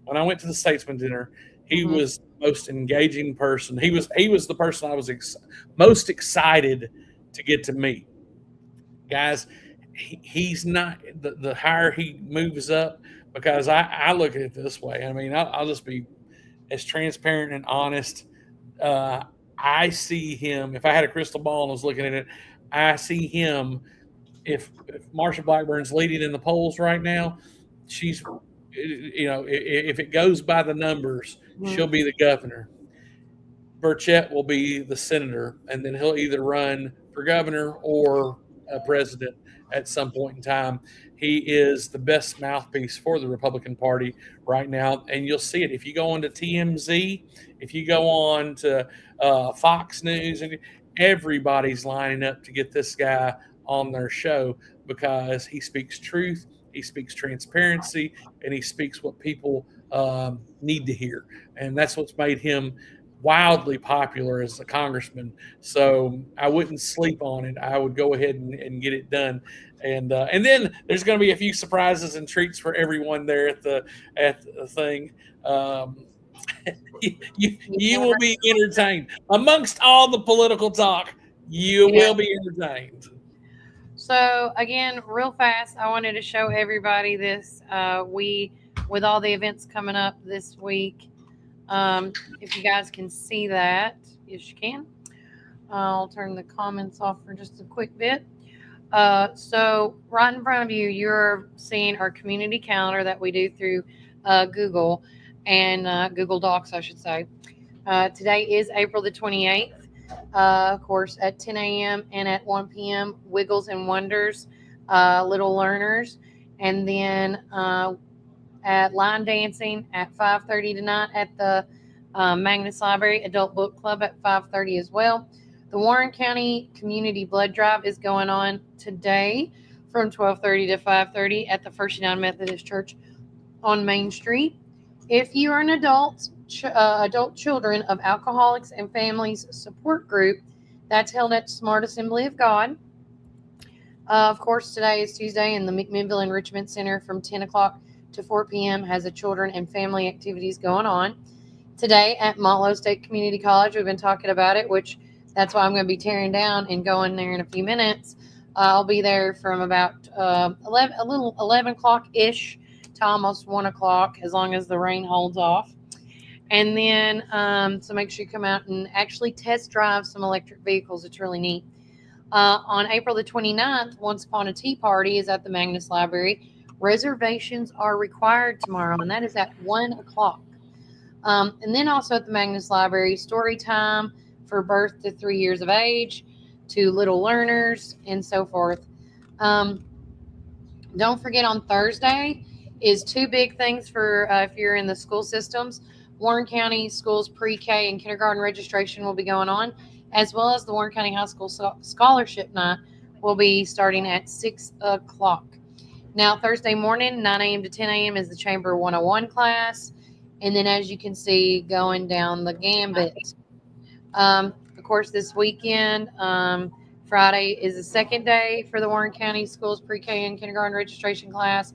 When I went to the Statesman Dinner, he was the most engaging person. He was the person I was most excited to get to meet. Guys, he's not the higher he moves up, because I look at it this way. I mean, I'll just be as transparent and honest. I see him, if I had a crystal ball and was looking at it, I see him, if Marsha Blackburn's leading in the polls right now, she's, if it goes by the numbers, she'll be the governor. Burchett will be the senator, and then he'll either run for governor or president at some point in time. He is the best mouthpiece for the Republican Party right now, and you'll see it if you go on to TMZ, if you go on to Fox News, and everybody's lining up to get this guy on their show because he speaks truth, he speaks transparency, and he speaks what people need to hear, and that's what's made him wildly popular as a congressman. So I wouldn't sleep on it. I would go ahead and get it done. And then there's going to be a few surprises and treats for everyone there at the thing. You will be entertained amongst all the political talk. You will be entertained. So again, real fast, I wanted to show everybody this. With all the events coming up this week, If you guys can see that, yes, you can. I'll turn the comments off for just a quick bit. So right in front of you, you're seeing our community calendar that we do through Google and Google Docs, I should say. Today is April the 28th. Of course, at 10 a.m. and at 1 p.m., Wiggles and Wonders, Little Learners, and then at line dancing at 5:30 tonight at the Magnus Library Adult Book Club at 5:30 as well. The Warren County Community Blood Drive is going on today from 12:30 to 5:30 at the First United Methodist Church on Main Street. If you are an adult, adult children of alcoholics and families support group, that's held at Smart Assembly of God. Of course, today is Tuesday, and the McMinnville Enrichment Center from 10 o'clock to 4 p.m. has a children and family activities going on. Today at Montlow State Community College, we've been talking about it, which that's why I'm going to be tearing down and going there in a few minutes. I'll be there from about 11 o'clock-ish to almost 1 o'clock, as long as the rain holds off. And then, so make sure you come out and actually test drive some electric vehicles. It's really neat. On April the 29th, Once Upon a Tea Party is at the Magnus Library. Reservations are required tomorrow, and that is at 1 o'clock. And then also at the Magnus Library, story time for birth to 3 years of age, to little learners, and so forth. Don't forget on Thursday is two big things for if you're in the school systems. Warren County Schools pre-K and kindergarten registration will be going on, as well as the Warren County High School Scholarship Night will be starting at 6 o'clock. Now, Thursday morning, 9 a.m. to 10 a.m. is the Chamber 101 class. And then, as you can see, going down the gambit. Of course, this weekend, Friday is the second day for the Warren County Schools pre-K and kindergarten registration class.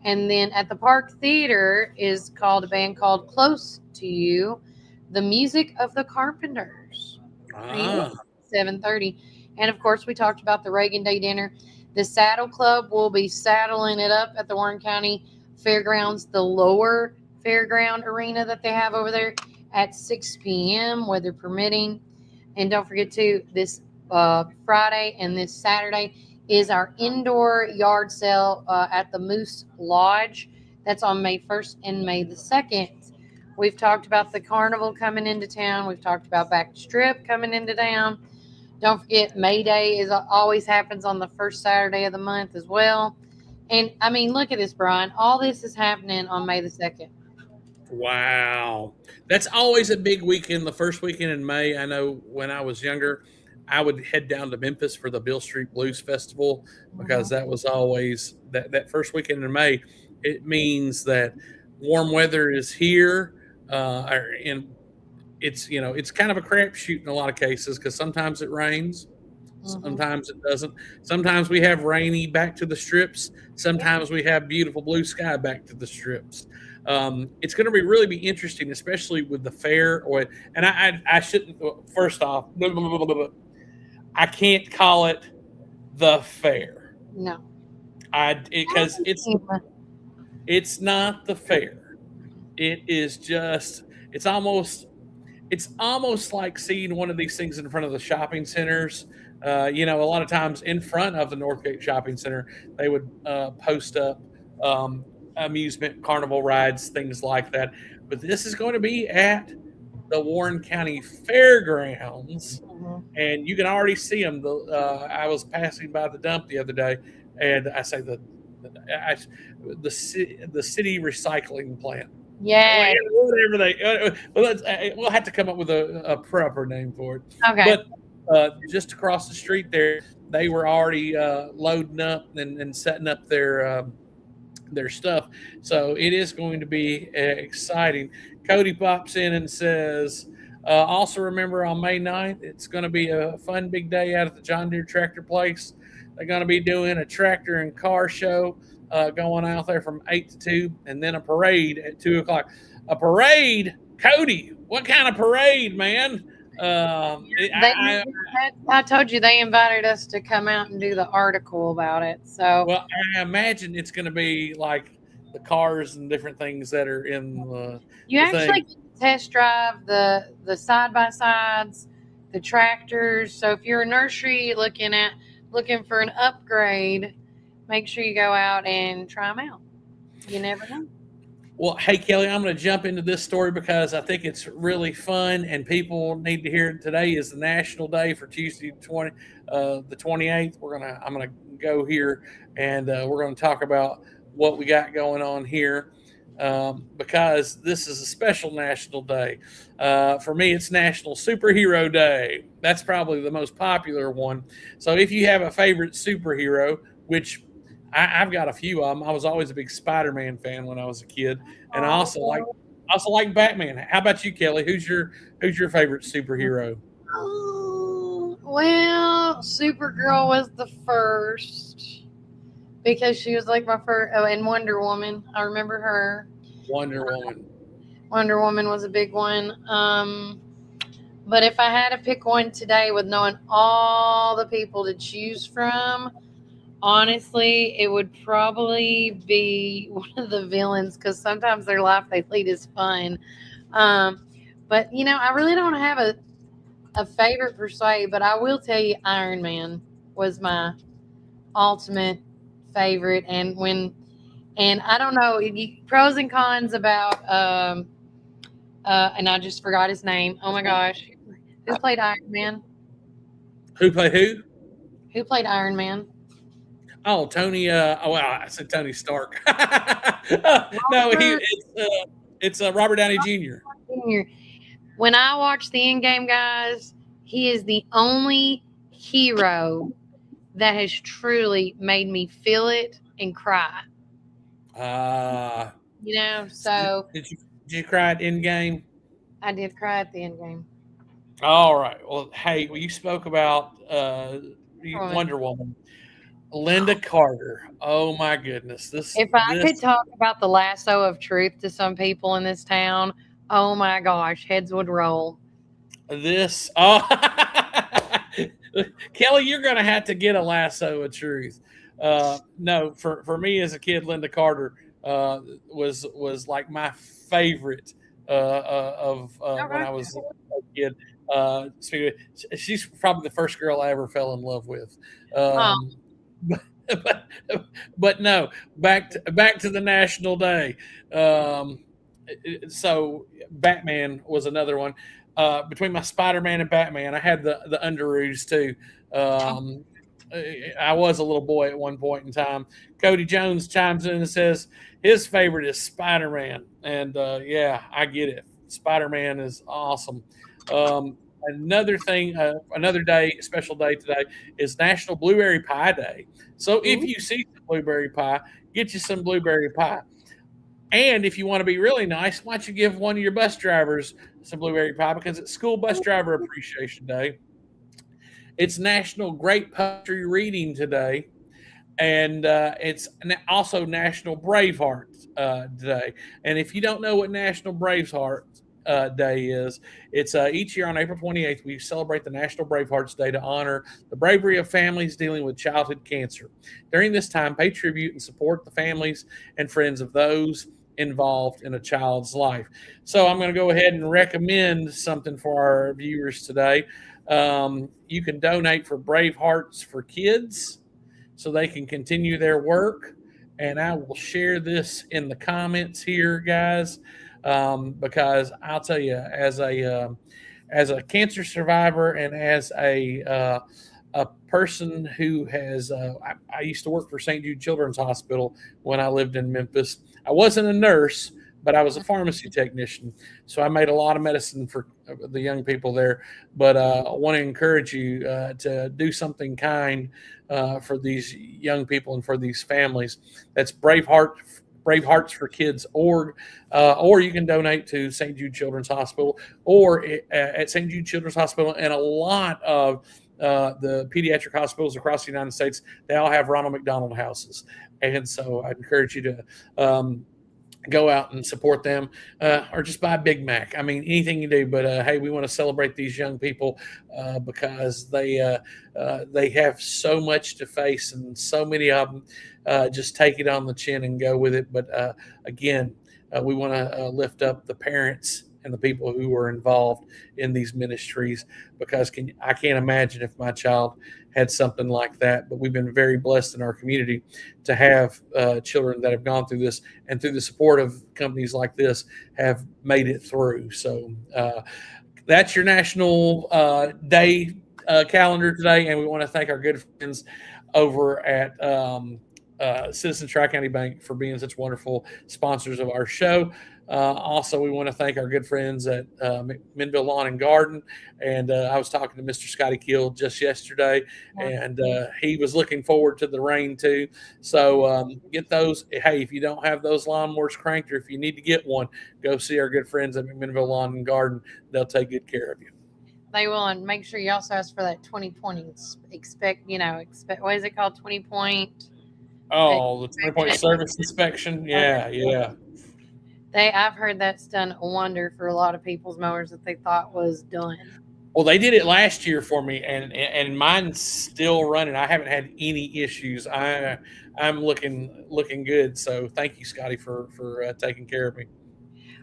And then at the Park Theater is called a band called Close to You, the Music of the Carpenters. 7:30. And of course, we talked about the Reagan Day dinner. The Saddle Club will be saddling it up at the Warren County Fairgrounds, the lower fairground arena that they have over there at 6 p.m., weather permitting. And don't forget, too, this Friday and this Saturday is our indoor yard sale at the Moose Lodge. That's on May 1st and May the 2nd. We've talked about the carnival coming into town. We've talked about Back Strip coming into town. Don't forget, May Day always happens on the first Saturday of the month as well. And, I mean, look at this, Brian. All this is happening on May the 2nd. Wow. That's always a big weekend, the first weekend in May. I know when I was younger, I would head down to Memphis for the Beale Street Blues Festival because that was always that first weekend in May. It means that warm weather is here, and it's kind of a crapshoot in a lot of cases because sometimes it rains, sometimes it doesn't. Sometimes we have rainy back to the strips. Sometimes we have beautiful blue sky back to the strips. It's going to really be interesting, especially with the fair. And I shouldn't. First off, I can't call it the fair. No, because it's not the fair. It is just. It's almost like seeing one of these things in front of the shopping centers. A lot of times in front of the Northgate Shopping Center, they would post up amusement, carnival rides, things like that. But this is going to be at the Warren County Fairgrounds, and you can already see them. I was passing by the dump the other day, and I say the city recycling plant. Yeah, whatever we'll have to come up with a proper name for it. Okay. But just across the street there, they were already loading up and setting up their stuff. So it is going to be exciting. Cody pops in and says, also remember on May 9th, it's going to be a fun big day out at the John Deere Tractor Place. They're going to be doing a tractor and car show going out there from 8 to 2, and then a parade at 2 o'clock. A parade? Cody, what kind of parade, man? I told you they invited us to come out and do the article about it. So, well, I imagine it's going to be like the cars and different things that are in the you actually thing. test drive the side by sides, the tractors. So if you're a nursery looking for an upgrade, make sure you go out and try them out. You never know. Well, hey, Kelly, I'm going to jump into this story because I think it's really fun and people need to hear it. Today is the National Day for Tuesday, the 28th. I'm going to go here and we're going to talk about what we got going on here because this is a special national day. For me, it's National Superhero Day. That's probably the most popular one. So if you have a favorite superhero, which I've got a few of them. I was always a big Spider-Man fan when I was a kid, and I also like Batman. How about you, Kelly? Who's your favorite superhero? Well, Supergirl was the first because she was like my first. Oh, and Wonder Woman. I remember her. Wonder Woman. Wonder Woman was a big one. But if I had to pick one today with knowing all the people to choose from, honestly, it would probably be one of the villains because sometimes their life they lead is fun. But I really don't have a favorite per se, but I will tell you Iron Man was my ultimate favorite. And I don't know, pros and cons about, and I just forgot his name. Oh my gosh. Who played Iron Man? Who played who? Who played Iron Man? Oh, Tony. I said Tony Stark. No, it's Robert Downey Jr. When I watch the Endgame, guys, he is the only hero that has truly made me feel it and cry. So did you cry at Endgame? I did cry at the Endgame. All right. Well, hey, you spoke about Wonder Woman. Linda Carter. Oh my goodness. If I could talk about the lasso of truth to some people in this town, oh my gosh, heads would roll. Kelly, you're going to have to get a lasso of truth. No, for me as a kid, Linda Carter was like my favorite when I was a kid. She's probably the first girl I ever fell in love with. But no, back to the National Day. So Batman was another one. Between my Spider-Man and Batman, I had the Underoos too. I was a little boy at one point in time. Cody Jones chimes in and says his favorite is Spider-Man, and yeah, I get it. Spider-Man is awesome. Another thing, another day, special day today is National Blueberry Pie Day. So if you see some blueberry pie, get you some blueberry pie. And if you want to be really nice, why don't you give one of your bus drivers some blueberry pie because it's School Bus Driver Appreciation Day. It's National Great Poetry Reading today. And it's also National Braveheart Day. And if you don't know what National Braveheart Day is, it's each year on April 28th, we celebrate the National Bravehearts Day to honor the bravery of families dealing with childhood cancer. During this time, pay tribute and support the families and friends of those involved in a child's life. So I'm going to go ahead and recommend something for our viewers today. You can donate for Brave Hearts for Kids so they can continue their work. And I will share this in the comments here, guys, because I'll tell you, as a cancer survivor and as a person who has, I used to work for St. Jude Children's Hospital when I lived in Memphis. I wasn't a nurse, but I was a pharmacy technician. So I made a lot of medicine for the young people there. But I want to encourage you to do something kind for these young people and for these families. That's Bravehearts for Kids.org, or you can donate to St. Jude Children's Hospital, or at St. Jude Children's Hospital and a lot of the pediatric hospitals across the United States, they all have Ronald McDonald houses. And so I encourage you to go out and support them, or just buy a Big Mac. I mean, anything you do, but hey, we want to celebrate these young people because they have so much to face, and so many of them just take it on the chin and go with it. But again, we want to lift up the parents and the people who are involved in these ministries, because I can't imagine if my child had something like that. But we've been very blessed in our community to have children that have gone through this, and through the support of companies like this have made it through. So that's your national day calendar today, and we want to thank our good friends over at Citizen Tri-County Bank for being such wonderful sponsors of our show. Also, we want to thank our good friends at McMinnville Lawn and Garden. And I was talking to Mr. Scotty Keel just yesterday, and he was looking forward to the rain too. So get those. Hey, if you don't have those lawnmowers cranked, or if you need to get one, go see our good friends at McMinnville Lawn and Garden. They'll take good care of you. They will, and make sure you also ask for that 20-point expect. What is it called? 20-point. Oh, the 20-point service inspection. Yeah. I've heard that's done a wonder for a lot of people's mowers that they thought was done. Well, they did it last year for me, and mine's still running. I haven't had any issues. I'm looking good. So thank you, Scotty, for taking care of me.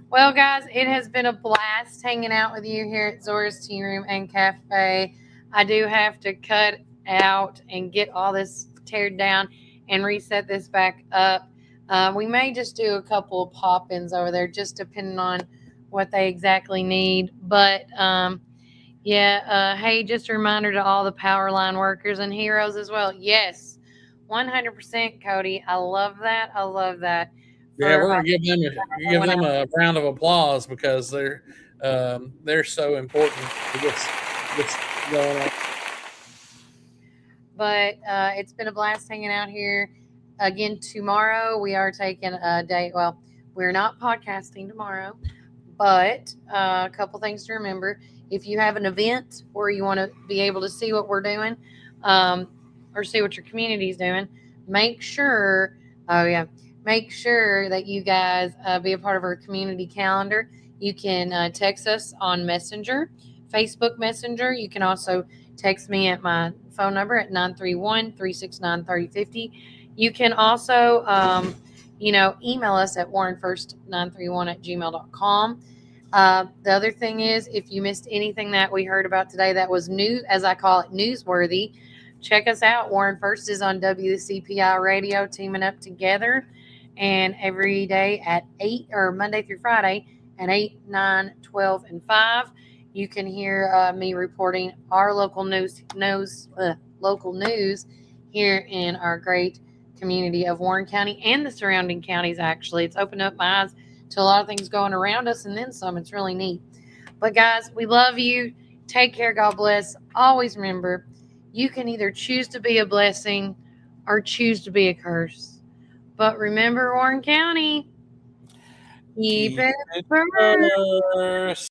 Well, guys, it has been a blast hanging out with you here at Zora's Tea Room and Cafe. I do have to cut out and get all this teared down and reset this back up. We may just do a couple of pop-ins over there, just depending on what they exactly need. But, hey, just a reminder to all the power line workers and heroes as well. Yes, 100%, Cody. I love that. Yeah, we're gonna give them a round of applause, because they're so important to what's going on. But it's been a blast hanging out here. Again, tomorrow we are taking a day. Well, we're not podcasting tomorrow, but a couple things to remember. If you have an event where you want to be able to see what we're doing, or see what your community is doing, make sure that you guys be a part of our community calendar. You can text us on Messenger, Facebook Messenger. You can also text me at my phone number at 931-369-3050. You can also, email us at warrenfirst931@gmail.com. The other thing is, if you missed anything that we heard about today that was news, as I call it, newsworthy, check us out. Warren First is on WCPI Radio, teaming up together, and every day at 8, or Monday through Friday at 8, 9, 12, and 5, you can hear me reporting our local news here in our great community of Warren County and the surrounding counties. Actually, it's opened up my eyes to a lot of things going around us, and then some. It's really neat. But guys, we love you. Take care. God bless. Always remember, you can either choose to be a blessing or choose to be a curse. But remember, Warren County, keep it first.